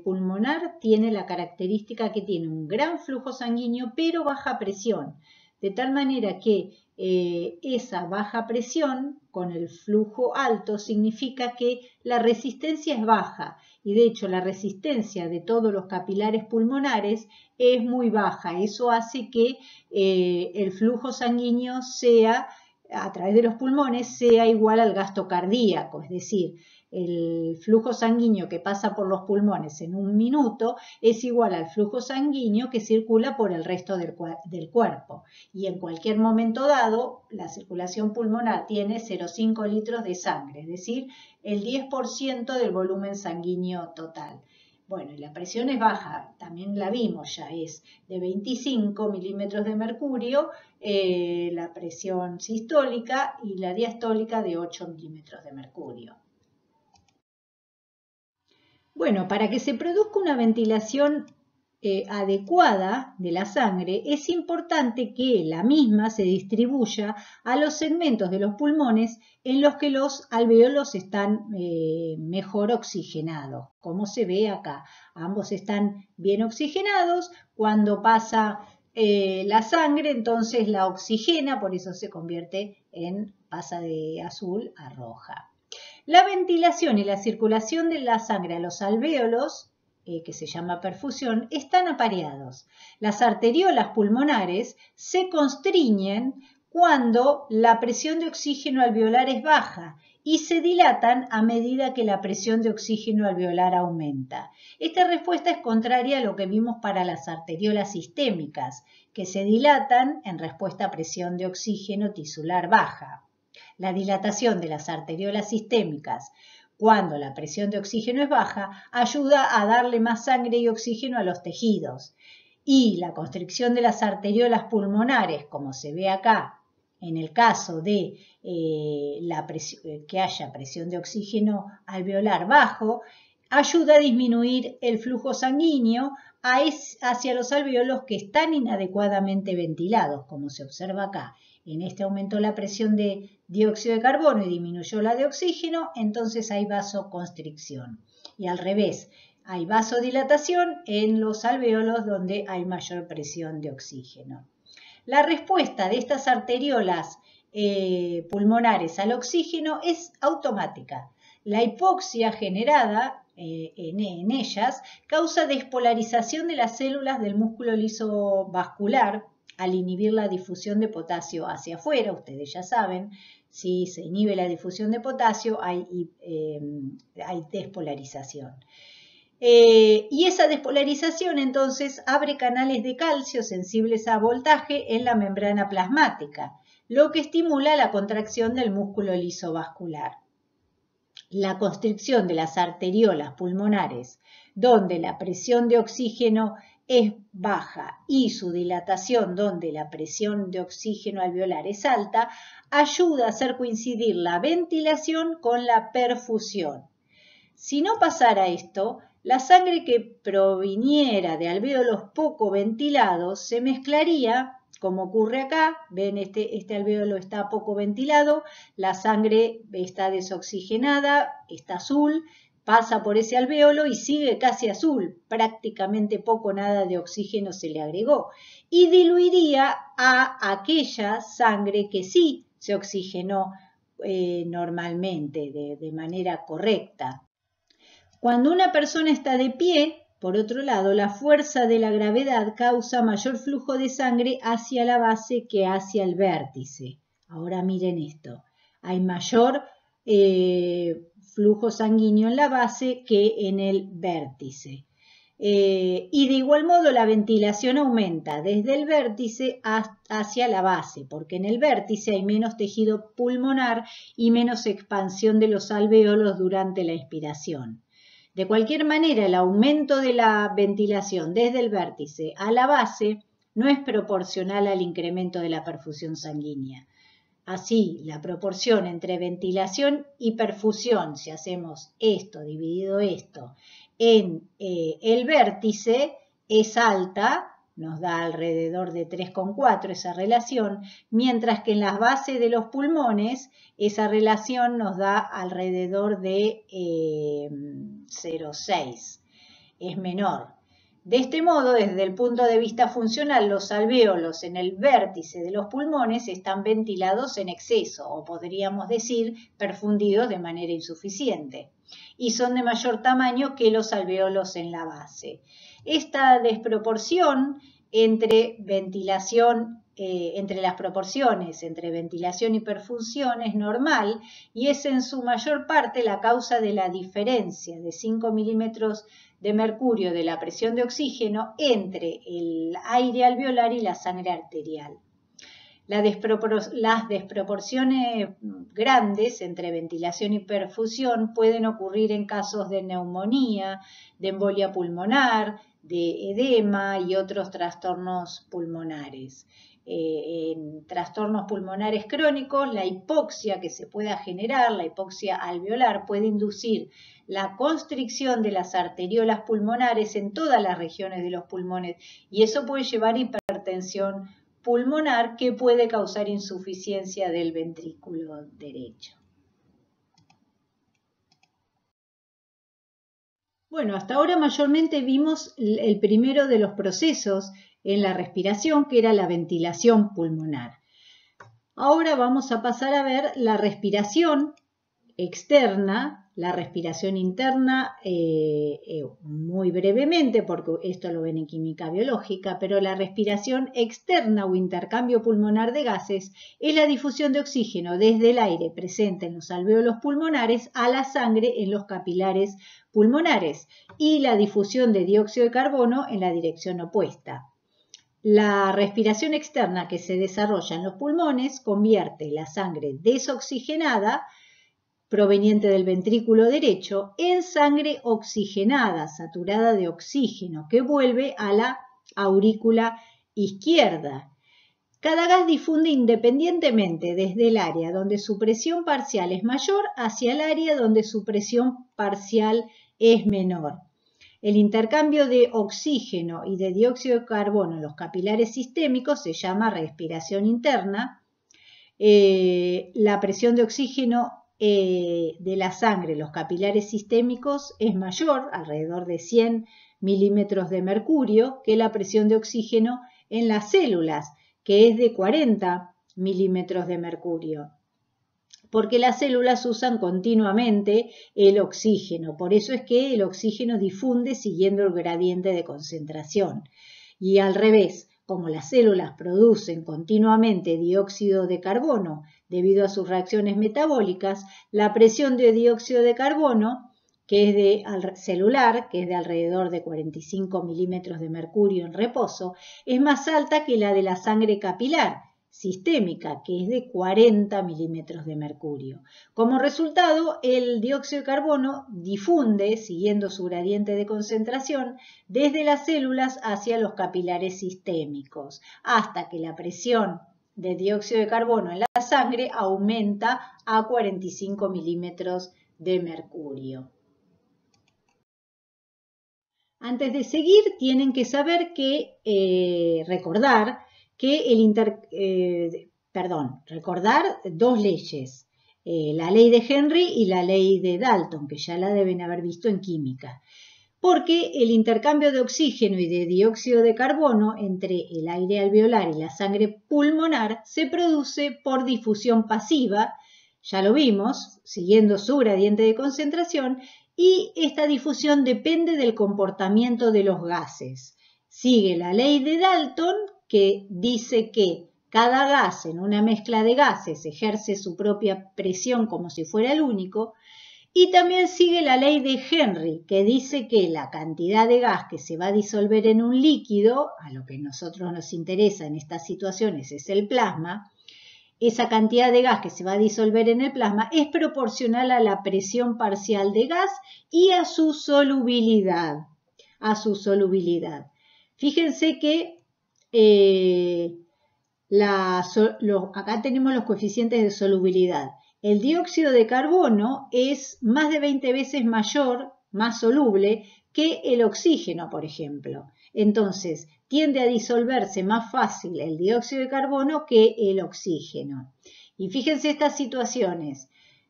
[SPEAKER 1] pulmonar tiene la característica que tiene un gran flujo sanguíneo pero baja presión, de tal manera que esa baja presión con el flujo alto significa que la resistencia es baja y de hecho la resistencia de todos los capilares pulmonares es muy baja. Eso hace que el flujo sanguíneo sea a través de los pulmones sea igual al gasto cardíaco, es decir, el flujo sanguíneo que pasa por los pulmones en un minuto es igual al flujo sanguíneo que circula por el resto del cuerpo. Y en cualquier momento dado, la circulación pulmonar tiene 0,5 litros de sangre, es decir, el 10% del volumen sanguíneo total. Bueno, y la presión es baja, también la vimos ya, es de 25 milímetros de mercurio, la presión sistólica y la diastólica de 8 milímetros de mercurio. Bueno, para que se produzca una ventilación adecuada de la sangre, es importante que la misma se distribuya a los segmentos de los pulmones en los que los alvéolos están mejor oxigenados, como se ve acá. Ambos están bien oxigenados. Cuando pasa la sangre, entonces la oxigena, por eso se pasa de azul a roja. La ventilación y la circulación de la sangre a los alvéolos, que se llama perfusión, están apareados. Las arteriolas pulmonares se constriñen cuando la presión de oxígeno alveolar es baja y se dilatan a medida que la presión de oxígeno alveolar aumenta. Esta respuesta es contraria a lo que vimos para las arteriolas sistémicas, que se dilatan en respuesta a presión de oxígeno tisular baja. La dilatación de las arteriolas sistémicas cuando la presión de oxígeno es baja ayuda a darle más sangre y oxígeno a los tejidos. Y la constricción de las arteriolas pulmonares, como se ve acá, en el caso de que haya presión de oxígeno alveolar bajo, ayuda a disminuir el flujo sanguíneo hacia los alvéolos que están inadecuadamente ventilados, como se observa acá. En este aumentó la presión de dióxido de carbono y disminuyó la de oxígeno, entonces hay vasoconstricción. Y al revés, hay vasodilatación en los alvéolos donde hay mayor presión de oxígeno. La respuesta de estas arteriolas pulmonares al oxígeno es automática. La hipoxia generada en ellas causa despolarización de las células del músculo liso vascular al inhibir la difusión de potasio hacia afuera. Ustedes ya saben, si se inhibe la difusión de potasio hay despolarización. Y esa despolarización entonces abre canales de calcio sensibles a voltaje en la membrana plasmática, lo que estimula la contracción del músculo liso vascular. La constricción de las arteriolas pulmonares, donde la presión de oxígeno es baja y su dilatación, donde la presión de oxígeno alveolar es alta, ayuda a hacer coincidir la ventilación con la perfusión. Si no pasara esto, la sangre que proviniera de alvéolos poco ventilados se mezclaría, como ocurre acá. Ven, este alvéolo está poco ventilado, la sangre está desoxigenada, está azul, pasa por ese alvéolo y sigue casi azul, prácticamente poco nada de oxígeno se le agregó, y diluiría a aquella sangre que sí se oxigenó normalmente, de manera correcta. Cuando una persona está de pie, por otro lado, la fuerza de la gravedad causa mayor flujo de sangre hacia la base que hacia el vértice. Ahora miren esto, hay mayor flujo sanguíneo en la base que en el vértice. Y de igual modo la ventilación aumenta desde el vértice hacia la base, porque en el vértice hay menos tejido pulmonar y menos expansión de los alvéolos durante la inspiración. De cualquier manera, el aumento de la ventilación desde el vértice a la base no es proporcional al incremento de la perfusión sanguínea. Así, la proporción entre ventilación y perfusión, si hacemos esto dividido esto en el vértice, es alta, nos da alrededor de 3,4 esa relación, mientras que en las bases de los pulmones esa relación nos da alrededor de 0,6, es menor. De este modo, desde el punto de vista funcional, los alvéolos en el vértice de los pulmones están ventilados en exceso, o podríamos decir perfundidos de manera insuficiente, y son de mayor tamaño que los alvéolos en la base. Esta desproporción entre ventilación entre las proporciones entre ventilación y perfusión es normal y es en su mayor parte la causa de la diferencia de 5 milímetros de mercurio de la presión de oxígeno entre el aire alveolar y la sangre arterial. Las desproporciones grandes entre ventilación y perfusión pueden ocurrir en casos de neumonía, de embolia pulmonar, de edema y otros trastornos pulmonares. En trastornos pulmonares crónicos, la hipoxia que se pueda generar, la hipoxia alveolar, puede inducir la constricción de las arteriolas pulmonares en todas las regiones de los pulmones y eso puede llevar a hipertensión pulmonar que puede causar insuficiencia del ventrículo derecho. Bueno, hasta ahora mayormente vimos el primero de los procesos en la respiración, que era la ventilación pulmonar. Ahora vamos a pasar a ver la respiración externa, la respiración interna, muy brevemente, porque esto lo ven en química biológica, pero la respiración externa o intercambio pulmonar de gases es la difusión de oxígeno desde el aire presente en los alvéolos pulmonares a la sangre en los capilares pulmonares y la difusión de dióxido de carbono en la dirección opuesta. La respiración externa que se desarrolla en los pulmones convierte la sangre desoxigenada proveniente del ventrículo derecho en sangre oxigenada, saturada de oxígeno, que vuelve a la aurícula izquierda. Cada gas difunde independientemente desde el área donde su presión parcial es mayor hacia el área donde su presión parcial es menor. El intercambio de oxígeno y de dióxido de carbono en los capilares sistémicos se llama respiración interna. La presión de oxígeno de la sangre en los capilares sistémicos es mayor, alrededor de 100 milímetros de mercurio, que la presión de oxígeno en las células, que es de 40 milímetros de mercurio. Porque las células usan continuamente el oxígeno, por eso es que el oxígeno difunde siguiendo el gradiente de concentración. Y al revés, como las células producen continuamente dióxido de carbono debido a sus reacciones metabólicas, la presión de dióxido de carbono celular, que es de alrededor de 45 milímetros de mercurio en reposo, es más alta que la de la sangre capilar sistémica, que es de 40 milímetros de mercurio. Como resultado, el dióxido de carbono difunde, siguiendo su gradiente de concentración, desde las células hacia los capilares sistémicos, hasta que la presión de dióxido de carbono en la sangre aumenta a 45 milímetros de mercurio. Antes de seguir, tienen que saber que recordar dos leyes, la ley de Henry y la ley de Dalton, que ya la deben haber visto en química, porque el intercambio de oxígeno y de dióxido de carbono entre el aire alveolar y la sangre pulmonar se produce por difusión pasiva, ya lo vimos, siguiendo su gradiente de concentración, y esta difusión depende del comportamiento de los gases. Sigue la ley de Dalton, que dice que cada gas en una mezcla de gases ejerce su propia presión como si fuera el único, y también sigue la ley de Henry, que dice que la cantidad de gas que se va a disolver en un líquido, a lo que a nosotros nos interesa en estas situaciones es el plasma, esa cantidad de gas que se va a disolver en el plasma es proporcional a la presión parcial de gas y a su solubilidad. Fíjense que acá tenemos los coeficientes de solubilidad. El dióxido de carbono es más de 20 veces mayor, más soluble, que el oxígeno, por ejemplo. Entonces, tiende a disolverse más fácil el dióxido de carbono que el oxígeno. Y fíjense estas situaciones.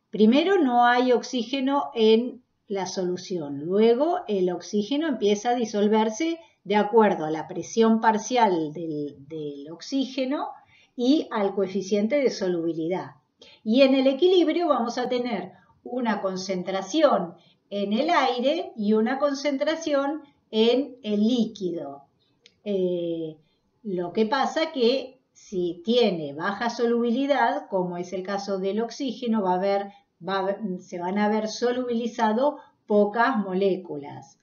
[SPEAKER 1] Primero, no hay oxígeno en la solución. Luego, el oxígeno empieza a disolverse de acuerdo a la presión parcial del oxígeno y al coeficiente de solubilidad. Y en el equilibrio vamos a tener una concentración en el aire y una concentración en el líquido. Lo que pasa que si tiene baja solubilidad, como es el caso del oxígeno, se van a ver solubilizado pocas moléculas.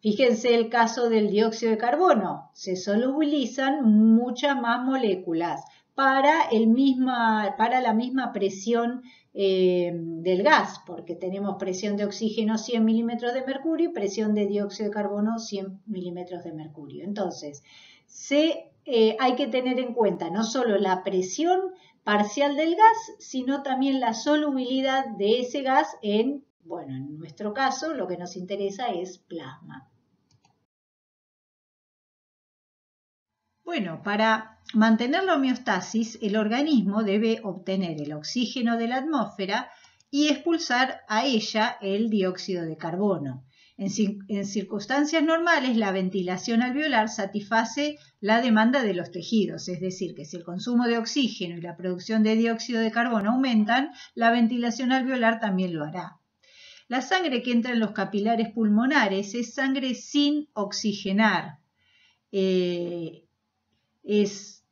[SPEAKER 1] Fíjense el caso del dióxido de carbono, se solubilizan muchas más moléculas para la misma presión del gas, porque tenemos presión de oxígeno 100 milímetros de mercurio y presión de dióxido de carbono 100 milímetros de mercurio. Entonces, hay que tener en cuenta no solo la presión parcial del gas, sino también la solubilidad de ese gas en nuestro caso lo que nos interesa es plasma. Bueno, para mantener la homeostasis, el organismo debe obtener el oxígeno de la atmósfera y expulsar a ella el dióxido de carbono. En circunstancias normales, la ventilación alveolar satisface la demanda de los tejidos, es decir, que si el consumo de oxígeno y la producción de dióxido de carbono aumentan, la ventilación alveolar también lo hará. La sangre que entra en los capilares pulmonares es sangre sin oxigenar.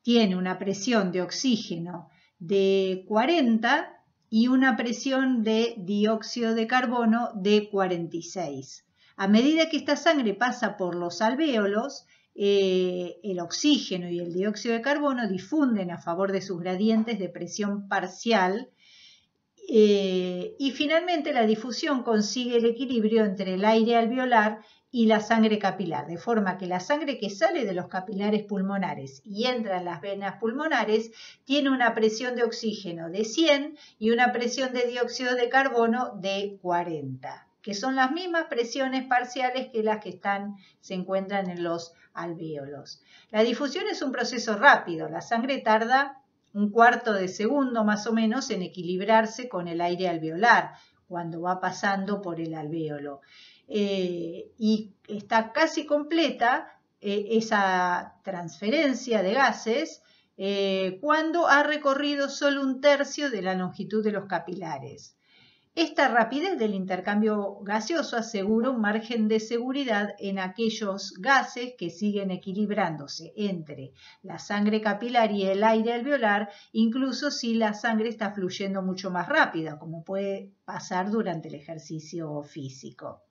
[SPEAKER 1] Tiene una presión de oxígeno de 40 y una presión de dióxido de carbono de 46. A medida que esta sangre pasa por los alvéolos, el oxígeno y el dióxido de carbono difunden a favor de sus gradientes de presión parcial y finalmente la difusión consigue el equilibrio entre el aire alveolar y la sangre capilar, de forma que la sangre que sale de los capilares pulmonares y entra en las venas pulmonares tiene una presión de oxígeno de 100 y una presión de dióxido de carbono de 40, que son las mismas presiones parciales que las que se encuentran en los alvéolos. La difusión es un proceso rápido, la sangre tarda un cuarto de segundo más o menos en equilibrarse con el aire alveolar cuando va pasando por el alvéolo. Y está casi completa esa transferencia de gases cuando ha recorrido solo un tercio de la longitud de los capilares. Esta rapidez del intercambio gaseoso asegura un margen de seguridad en aquellos gases que siguen equilibrándose entre la sangre capilar y el aire alveolar, incluso si la sangre está fluyendo mucho más rápida, como puede pasar durante el ejercicio físico.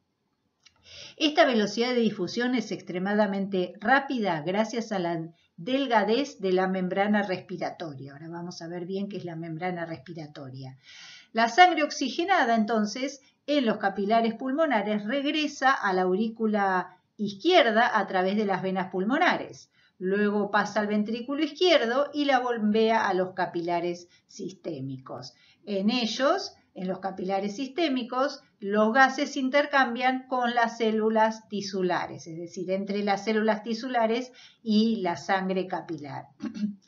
[SPEAKER 1] Esta velocidad de difusión es extremadamente rápida gracias a la delgadez de la membrana respiratoria. Ahora vamos a ver bien qué es la membrana respiratoria. La sangre oxigenada, entonces, en los capilares pulmonares regresa a la aurícula izquierda a través de las venas pulmonares. Luego pasa al ventrículo izquierdo y la bombea a los capilares sistémicos. En ellos, en los capilares sistémicos, los gases se intercambian con las células tisulares, es decir, entre las células tisulares y la sangre capilar.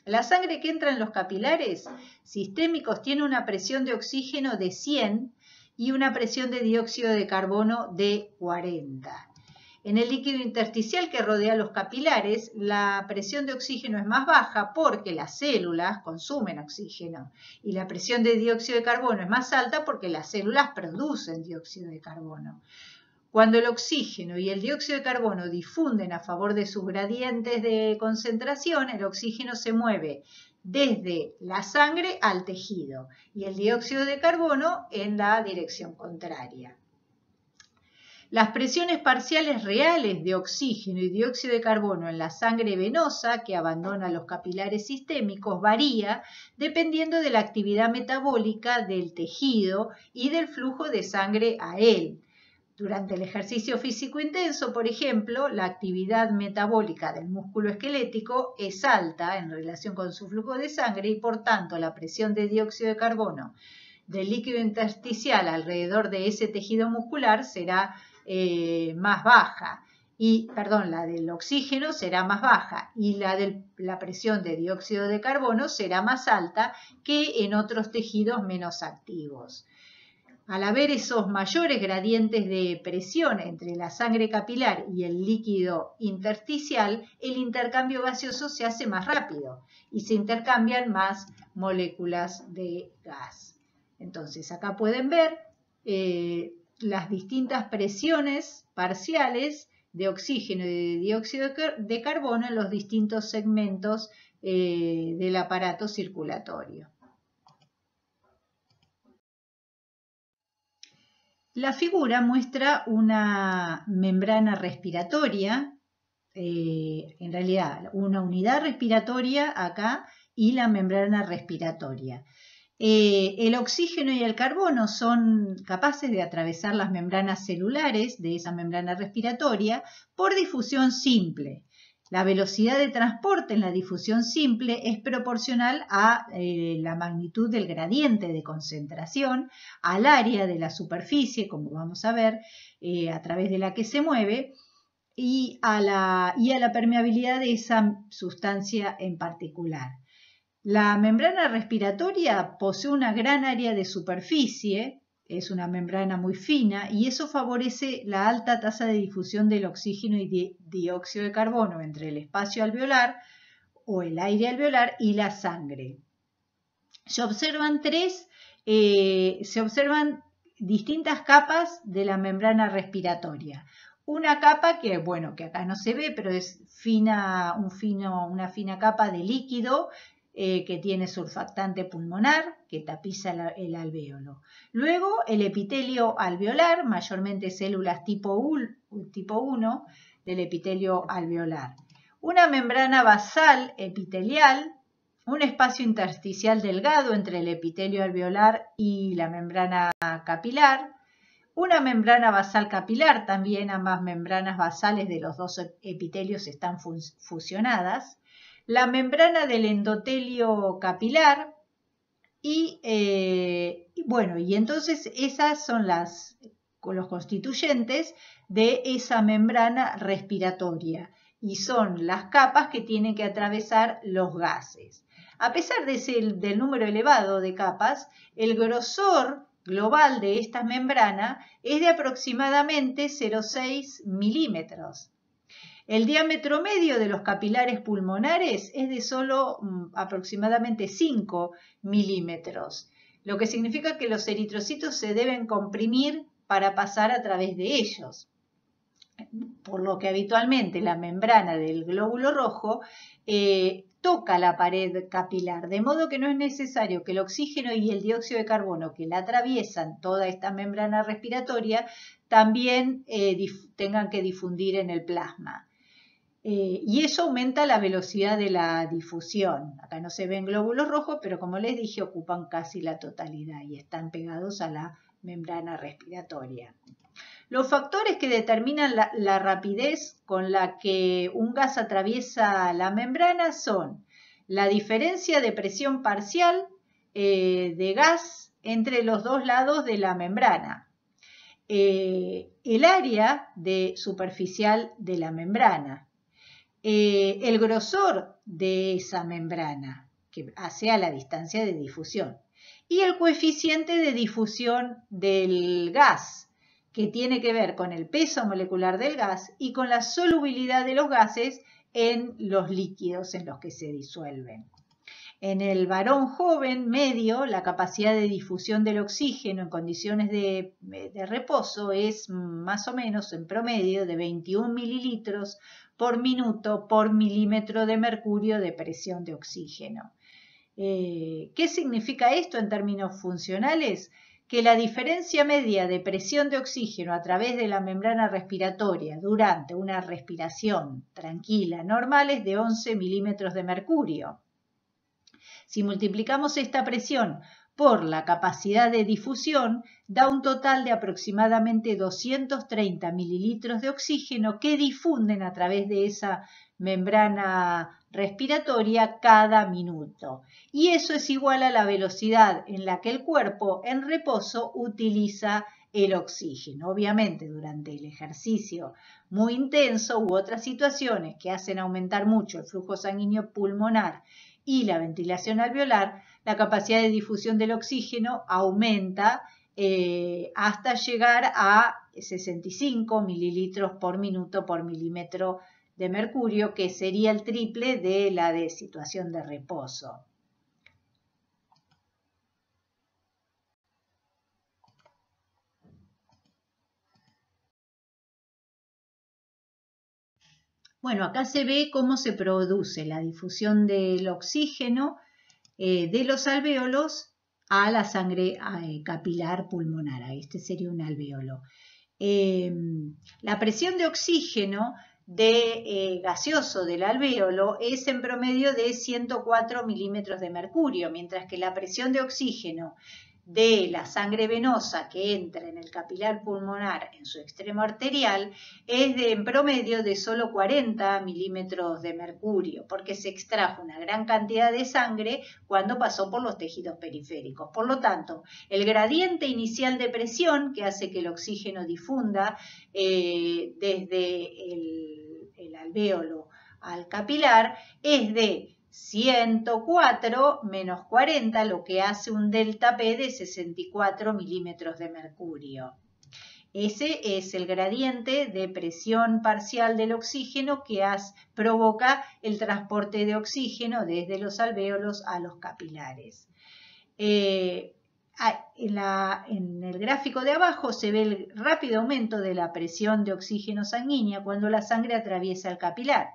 [SPEAKER 1] La sangre que entra en los capilares sistémicos tiene una presión de oxígeno de 100 y una presión de dióxido de carbono de 40. En el líquido intersticial que rodea los capilares, la presión de oxígeno es más baja porque las células consumen oxígeno y la presión de dióxido de carbono es más alta porque las células producen dióxido de carbono. Cuando el oxígeno y el dióxido de carbono difunden a favor de sus gradientes de concentración, el oxígeno se mueve desde la sangre al tejido y el dióxido de carbono en la dirección contraria. Las presiones parciales reales de oxígeno y dióxido de carbono en la sangre venosa que abandona los capilares sistémicos varía dependiendo de la actividad metabólica del tejido y del flujo de sangre a él. Durante el ejercicio físico intenso, por ejemplo, la actividad metabólica del músculo esquelético es alta en relación con su flujo de sangre y por tanto la presión de dióxido de carbono del líquido intersticial alrededor de ese tejido muscular será más baja la del oxígeno será más baja y la presión de dióxido de carbono será más alta que en otros tejidos menos activos. Al haber esos mayores gradientes de presión entre la sangre capilar y el líquido intersticial, el intercambio gaseoso se hace más rápido y se intercambian más moléculas de gas. Entonces, acá pueden ver las distintas presiones parciales de oxígeno y de dióxido de carbono en los distintos segmentos del aparato circulatorio. La figura muestra una membrana respiratoria, en realidad una unidad respiratoria acá y la membrana respiratoria. El oxígeno y el carbono son capaces de atravesar las membranas celulares de esa membrana respiratoria por difusión simple. La velocidad de transporte en la difusión simple es proporcional a la magnitud del gradiente de concentración, al área de la superficie, como vamos a ver, a través de la que se mueve, y a la permeabilidad de esa sustancia en particular. La membrana respiratoria posee una gran área de superficie, es una membrana muy fina y eso favorece la alta tasa de difusión del oxígeno y dióxido de carbono entre el espacio alveolar o el aire alveolar y la sangre. Se observan distintas capas de la membrana respiratoria. Una capa que acá no se ve, pero es una fina capa de líquido que tiene surfactante pulmonar que tapiza el alvéolo. Luego el epitelio alveolar, mayormente células tipo 1 del epitelio alveolar. Una membrana basal epitelial, un espacio intersticial delgado entre el epitelio alveolar y la membrana capilar, una membrana basal capilar, también ambas membranas basales de los dos epitelios están fusionadas, la membrana del endotelio capilar y entonces esas son los constituyentes de esa membrana respiratoria y son las capas que tienen que atravesar los gases. A pesar del número elevado de capas, el grosor global de esta membrana es de aproximadamente 0,6 milímetros. El diámetro medio de los capilares pulmonares es de solo aproximadamente 5 milímetros, lo que significa que los eritrocitos se deben comprimir para pasar a través de ellos. Por lo que habitualmente la membrana del glóbulo rojo toca la pared capilar, de modo que no es necesario que el oxígeno y el dióxido de carbono que la atraviesan toda esta membrana respiratoria también tengan que difundir en el plasma. Y eso aumenta la velocidad de la difusión. Acá no se ven glóbulos rojos, pero como les dije, ocupan casi la totalidad y están pegados a la membrana respiratoria. Los factores que determinan la rapidez con la que un gas atraviesa la membrana son la diferencia de presión parcial de gas entre los dos lados de la membrana, el área superficial de la membrana, el grosor de esa membrana, que hace a la distancia de difusión, y el coeficiente de difusión del gas, que tiene que ver con el peso molecular del gas y con la solubilidad de los gases en los líquidos en los que se disuelven. En el varón joven medio, la capacidad de difusión del oxígeno en condiciones de reposo es más o menos en promedio de 21 mililitros por minuto por milímetro de mercurio de presión de oxígeno. ¿Qué significa esto en términos funcionales? Que la diferencia media de presión de oxígeno a través de la membrana respiratoria durante una respiración tranquila normal es de 11 milímetros de mercurio. Si multiplicamos esta presión por la capacidad de difusión, da un total de aproximadamente 230 mililitros de oxígeno que difunden a través de esa membrana respiratoria cada minuto. Y eso es igual a la velocidad en la que el cuerpo en reposo utiliza el oxígeno. Obviamente, durante el ejercicio muy intenso u otras situaciones que hacen aumentar mucho el flujo sanguíneo pulmonar y la ventilación alveolar, la capacidad de difusión del oxígeno aumenta hasta llegar a 65 mililitros por minuto por milímetro de mercurio, que sería el triple de la de situación de reposo. Bueno, acá se ve cómo se produce la difusión del oxígeno de los alvéolos a la sangre capilar pulmonar. Este sería un alvéolo. La presión de oxígeno gaseoso del alvéolo es en promedio de 104 milímetros de mercurio, mientras que la presión de oxígeno de la sangre venosa que entra en el capilar pulmonar en su extremo arterial es en promedio de solo 40 milímetros de mercurio, porque se extrajo una gran cantidad de sangre cuando pasó por los tejidos periféricos. Por lo tanto, el gradiente inicial de presión que hace que el oxígeno difunda desde el alvéolo al capilar es de 104 menos 40, lo que hace un delta P de 64 milímetros de mercurio. Ese es el gradiente de presión parcial del oxígeno que provoca el transporte de oxígeno desde los alvéolos a los capilares. En el gráfico de abajo se ve el rápido aumento de la presión de oxígeno sanguínea cuando la sangre atraviesa el capilar.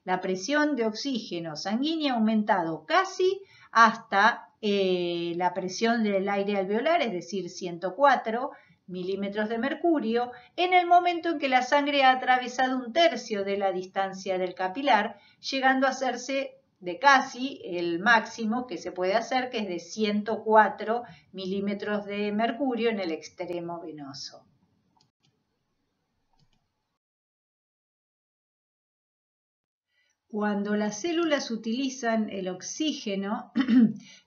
[SPEAKER 1] La presión de oxígeno sanguínea ha aumentado casi hasta la presión del aire alveolar, es decir, 104 milímetros de mercurio, en el momento en que la sangre ha atravesado un tercio de la distancia del capilar, llegando a hacerse de casi el máximo que se puede hacer, que es de 104 milímetros de mercurio en el extremo venoso. Cuando las células utilizan el oxígeno,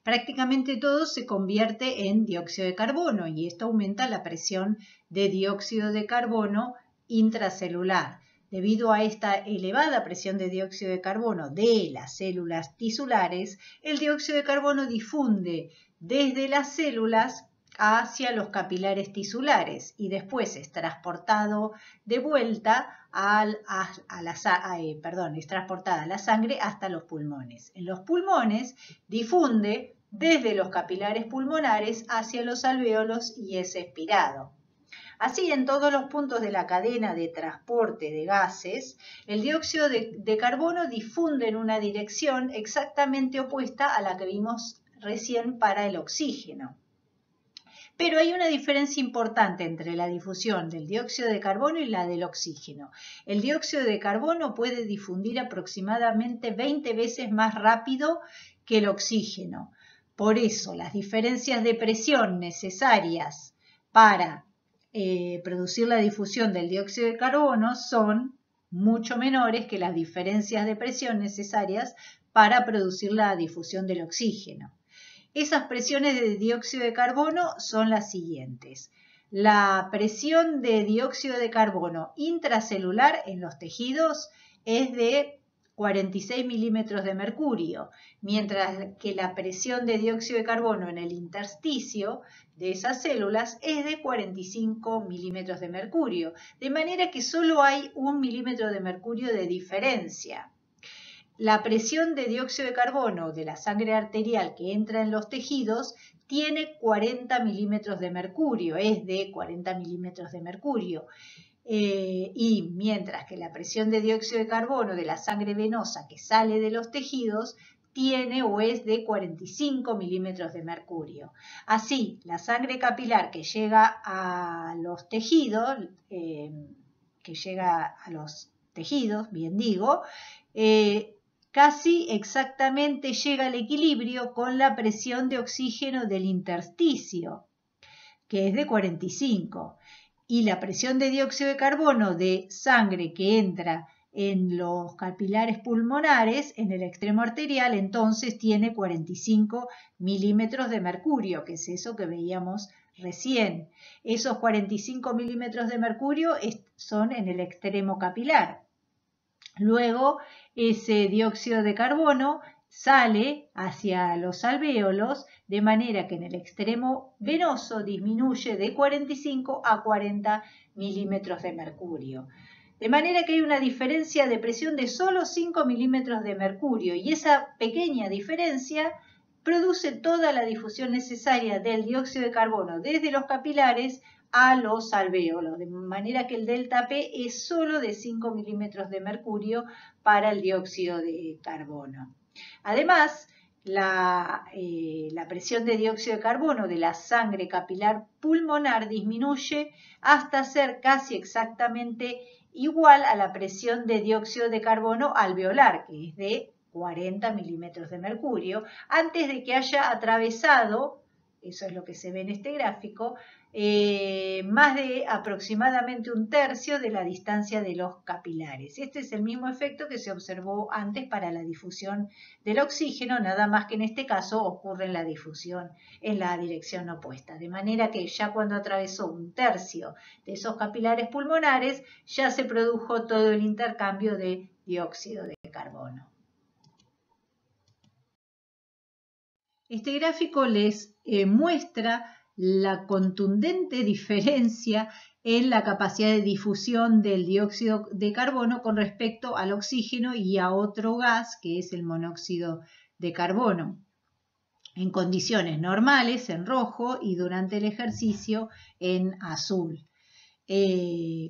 [SPEAKER 1] prácticamente todo se convierte en dióxido de carbono y esto aumenta la presión de dióxido de carbono intracelular. Debido a esta elevada presión de dióxido de carbono de las células tisulares, el dióxido de carbono difunde desde las células hacia los capilares tisulares y después es transportado de vuelta es transportada la sangre hasta los pulmones. En los pulmones difunde desde los capilares pulmonares hacia los alvéolos y es expirado. Así, en todos los puntos de la cadena de transporte de gases, el dióxido de carbono difunde en una dirección exactamente opuesta a la que vimos recién para el oxígeno. Pero hay una diferencia importante entre la difusión del dióxido de carbono y la del oxígeno. El dióxido de carbono puede difundir aproximadamente 20 veces más rápido que el oxígeno. Por eso, las diferencias de presión necesarias para producir la difusión del dióxido de carbono son mucho menores que las diferencias de presión necesarias para producir la difusión del oxígeno. Esas presiones de dióxido de carbono son las siguientes. La presión de dióxido de carbono intracelular en los tejidos es de 46 milímetros de mercurio, mientras que la presión de dióxido de carbono en el intersticio de esas células es de 45 milímetros de mercurio, de manera que solo hay 1 milímetro de mercurio de diferencia. La presión de dióxido de carbono de la sangre arterial que entra en los tejidos tiene 40 milímetros de mercurio, es de 40 milímetros de mercurio. Y mientras que la presión de dióxido de carbono de la sangre venosa que sale de los tejidos tiene o es de 45 milímetros de mercurio. Así, la sangre capilar que llega a los tejidos, casi exactamente llega al equilibrio con la presión de oxígeno del intersticio, que es de 45. Y la presión de dióxido de carbono de sangre que entra en los capilares pulmonares, en el extremo arterial, entonces tiene 45 milímetros de mercurio, que es eso que veíamos recién. Esos 45 milímetros de mercurio son en el extremo capilar. Luego, ese dióxido de carbono sale hacia los alvéolos, de manera que en el extremo venoso disminuye de 45 a 40 milímetros de mercurio. De manera que hay una diferencia de presión de solo 5 milímetros de mercurio y esa pequeña diferencia produce toda la difusión necesaria del dióxido de carbono desde los capilares a los alvéolos, de manera que el delta P es solo de 5 milímetros de mercurio para el dióxido de carbono. Además, la presión de dióxido de carbono de la sangre capilar pulmonar disminuye hasta ser casi exactamente igual a la presión de dióxido de carbono alveolar, que es de 40 milímetros de mercurio, antes de que haya atravesado, eso es lo que se ve en este gráfico, más de aproximadamente un tercio de la distancia de los capilares. Este es el mismo efecto que se observó antes para la difusión del oxígeno, nada más que en este caso ocurre en la difusión en la dirección opuesta. De manera que ya cuando atravesó un tercio de esos capilares pulmonares, ya se produjo todo el intercambio de dióxido de carbono. Este gráfico les muestra la contundente diferencia en la capacidad de difusión del dióxido de carbono con respecto al oxígeno y a otro gas que es el monóxido de carbono. En condiciones normales en rojo y durante el ejercicio en azul.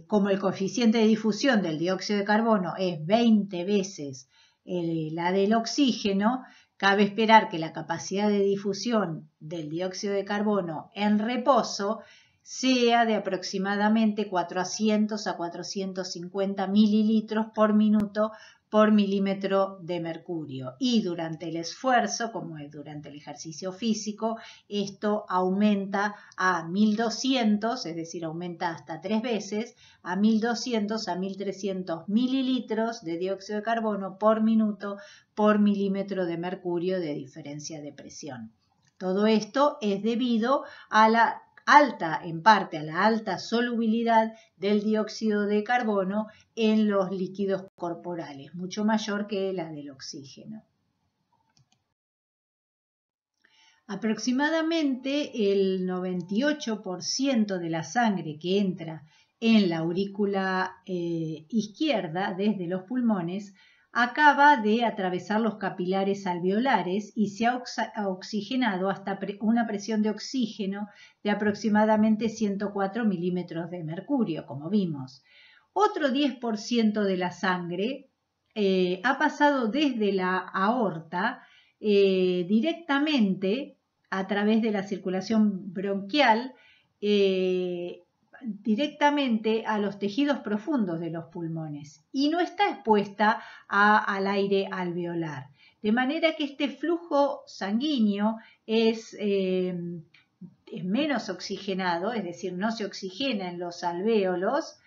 [SPEAKER 1] Como el coeficiente de difusión del dióxido de carbono es 20 veces la del oxígeno, cabe esperar que la capacidad de difusión del dióxido de carbono en reposo sea de aproximadamente 400 a 450 mililitros por minuto por milímetro de mercurio. Y durante el esfuerzo, como es durante el ejercicio físico, esto aumenta a 1200, es decir, aumenta hasta 3 veces, a 1200 a 1300 mililitros de dióxido de carbono por minuto por milímetro de mercurio de diferencia de presión. Todo esto es debido a la en parte a la alta solubilidad del dióxido de carbono en los líquidos corporales, mucho mayor que la del oxígeno. Aproximadamente el 98% de la sangre que entra en la aurícula izquierda desde los pulmones acaba de atravesar los capilares alveolares y se ha oxigenado hasta una presión de oxígeno de aproximadamente 104 milímetros de mercurio, como vimos. Otro 10% de la sangre ha pasado desde la aorta directamente a través de la circulación bronquial directamente a los tejidos profundos de los pulmones y no está expuesta al aire alveolar. De manera que este flujo sanguíneo es menos oxigenado, es decir, no se oxigena en los alvéolos,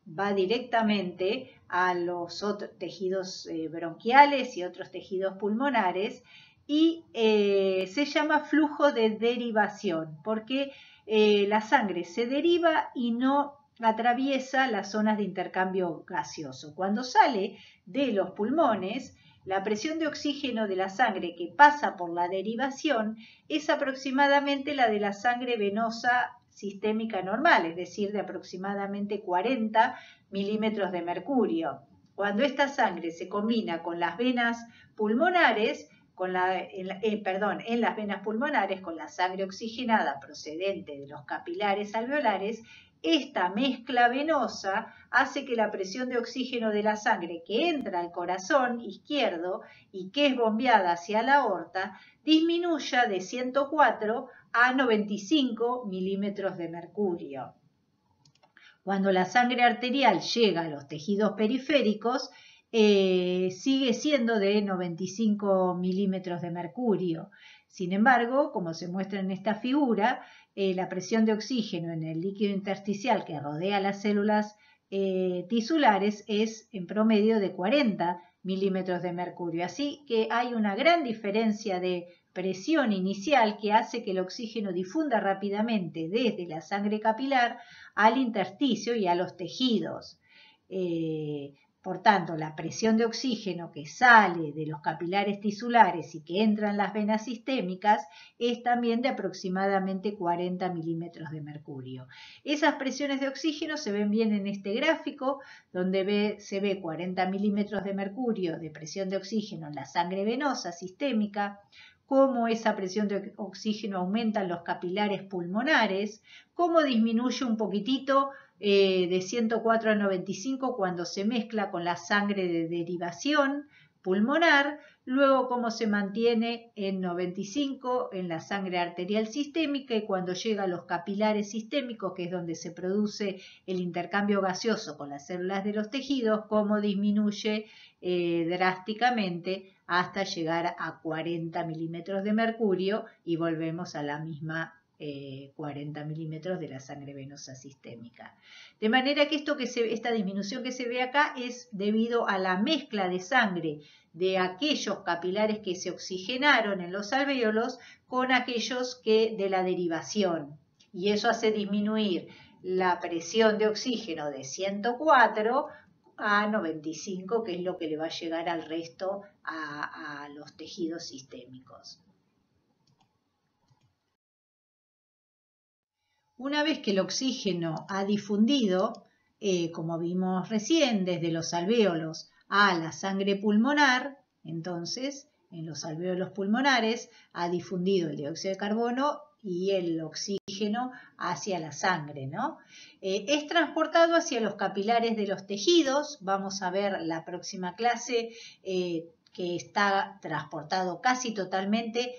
[SPEAKER 1] va directamente a los otros tejidos bronquiales y otros tejidos pulmonares y se llama flujo de derivación porque la sangre se deriva y no atraviesa las zonas de intercambio gaseoso. Cuando sale de los pulmones, la presión de oxígeno de la sangre que pasa por la derivación es aproximadamente la de la sangre venosa sistémica normal, es decir, de aproximadamente 40 milímetros de mercurio. Cuando esta sangre se combina con las venas pulmonares, en las venas pulmonares con la sangre oxigenada procedente de los capilares alveolares, esta mezcla venosa hace que la presión de oxígeno de la sangre que entra al corazón izquierdo y que es bombeada hacia la aorta disminuya de 104 a 95 milímetros de mercurio. Cuando la sangre arterial llega a los tejidos periféricos, sigue siendo de 95 milímetros de mercurio. Sin embargo, como se muestra en esta figura, la presión de oxígeno en el líquido intersticial que rodea las células tisulares es en promedio de 40 milímetros de mercurio. Así que hay una gran diferencia de presión inicial que hace que el oxígeno difunda rápidamente desde la sangre capilar al intersticio y a los tejidos. Por tanto, la presión de oxígeno que sale de los capilares tisulares y que entra en las venas sistémicas es también de aproximadamente 40 milímetros de mercurio. Esas presiones de oxígeno se ven bien en este gráfico, donde se ve 40 milímetros de mercurio de presión de oxígeno en la sangre venosa sistémica, cómo esa presión de oxígeno aumenta en los capilares pulmonares, cómo disminuye un poquitito de 104 a 95 cuando se mezcla con la sangre de derivación pulmonar, luego cómo se mantiene en 95 en la sangre arterial sistémica y cuando llega a los capilares sistémicos, que es donde se produce el intercambio gaseoso con las células de los tejidos, cómo disminuye drásticamente hasta llegar a 40 milímetros de mercurio y volvemos a la misma 40 milímetros de la sangre venosa sistémica. De manera que esta disminución que se ve acá es debido a la mezcla de sangre de aquellos capilares que se oxigenaron en los alvéolos con aquellos de la derivación. Y eso hace disminuir la presión de oxígeno de 104 a 95, que es lo que le va a llegar al resto a los tejidos sistémicos. Una vez que el oxígeno ha difundido, como vimos recién, desde los alvéolos a la sangre pulmonar, entonces en los alvéolos pulmonares ha difundido el dióxido de carbono y el oxígeno hacia la sangre, ¿no? Es transportado hacia los capilares de los tejidos. Vamos a ver la próxima clase que está transportado casi totalmente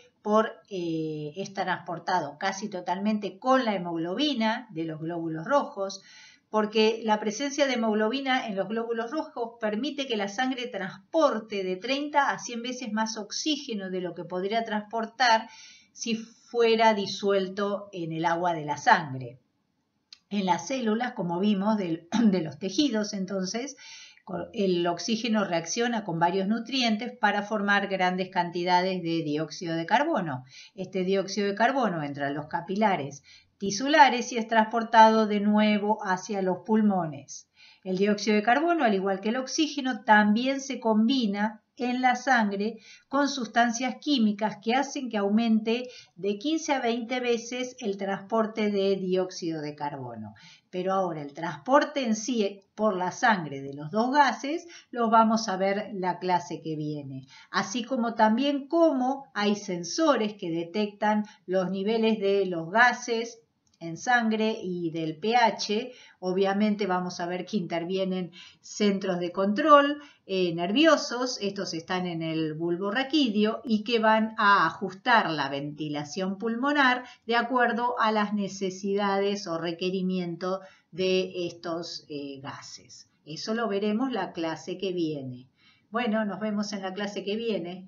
[SPEAKER 1] está transportado casi totalmente con la hemoglobina de los glóbulos rojos, porque la presencia de hemoglobina en los glóbulos rojos permite que la sangre transporte de 30 a 100 veces más oxígeno de lo que podría transportar si fuera disuelto en el agua de la sangre. En las células, como vimos, de los tejidos, entonces, el oxígeno reacciona con varios nutrientes para formar grandes cantidades de dióxido de carbono. Este dióxido de carbono entra a los capilares tisulares y es transportado de nuevo hacia los pulmones. El dióxido de carbono, al igual que el oxígeno, también se combina en la sangre con sustancias químicas que hacen que aumente de 15 a 20 veces el transporte de dióxido de carbono. Pero ahora el transporte en sí por la sangre de los dos gases los vamos a ver la clase que viene. Así como también cómo hay sensores que detectan los niveles de los gases en sangre y del pH. Obviamente vamos a ver que intervienen centros de control nerviosos, estos están en el bulbo raquídeo y que van a ajustar la ventilación pulmonar de acuerdo a las necesidades o requerimientos de estos gases. Eso lo veremos la clase que viene. Bueno, nos vemos en la clase que viene.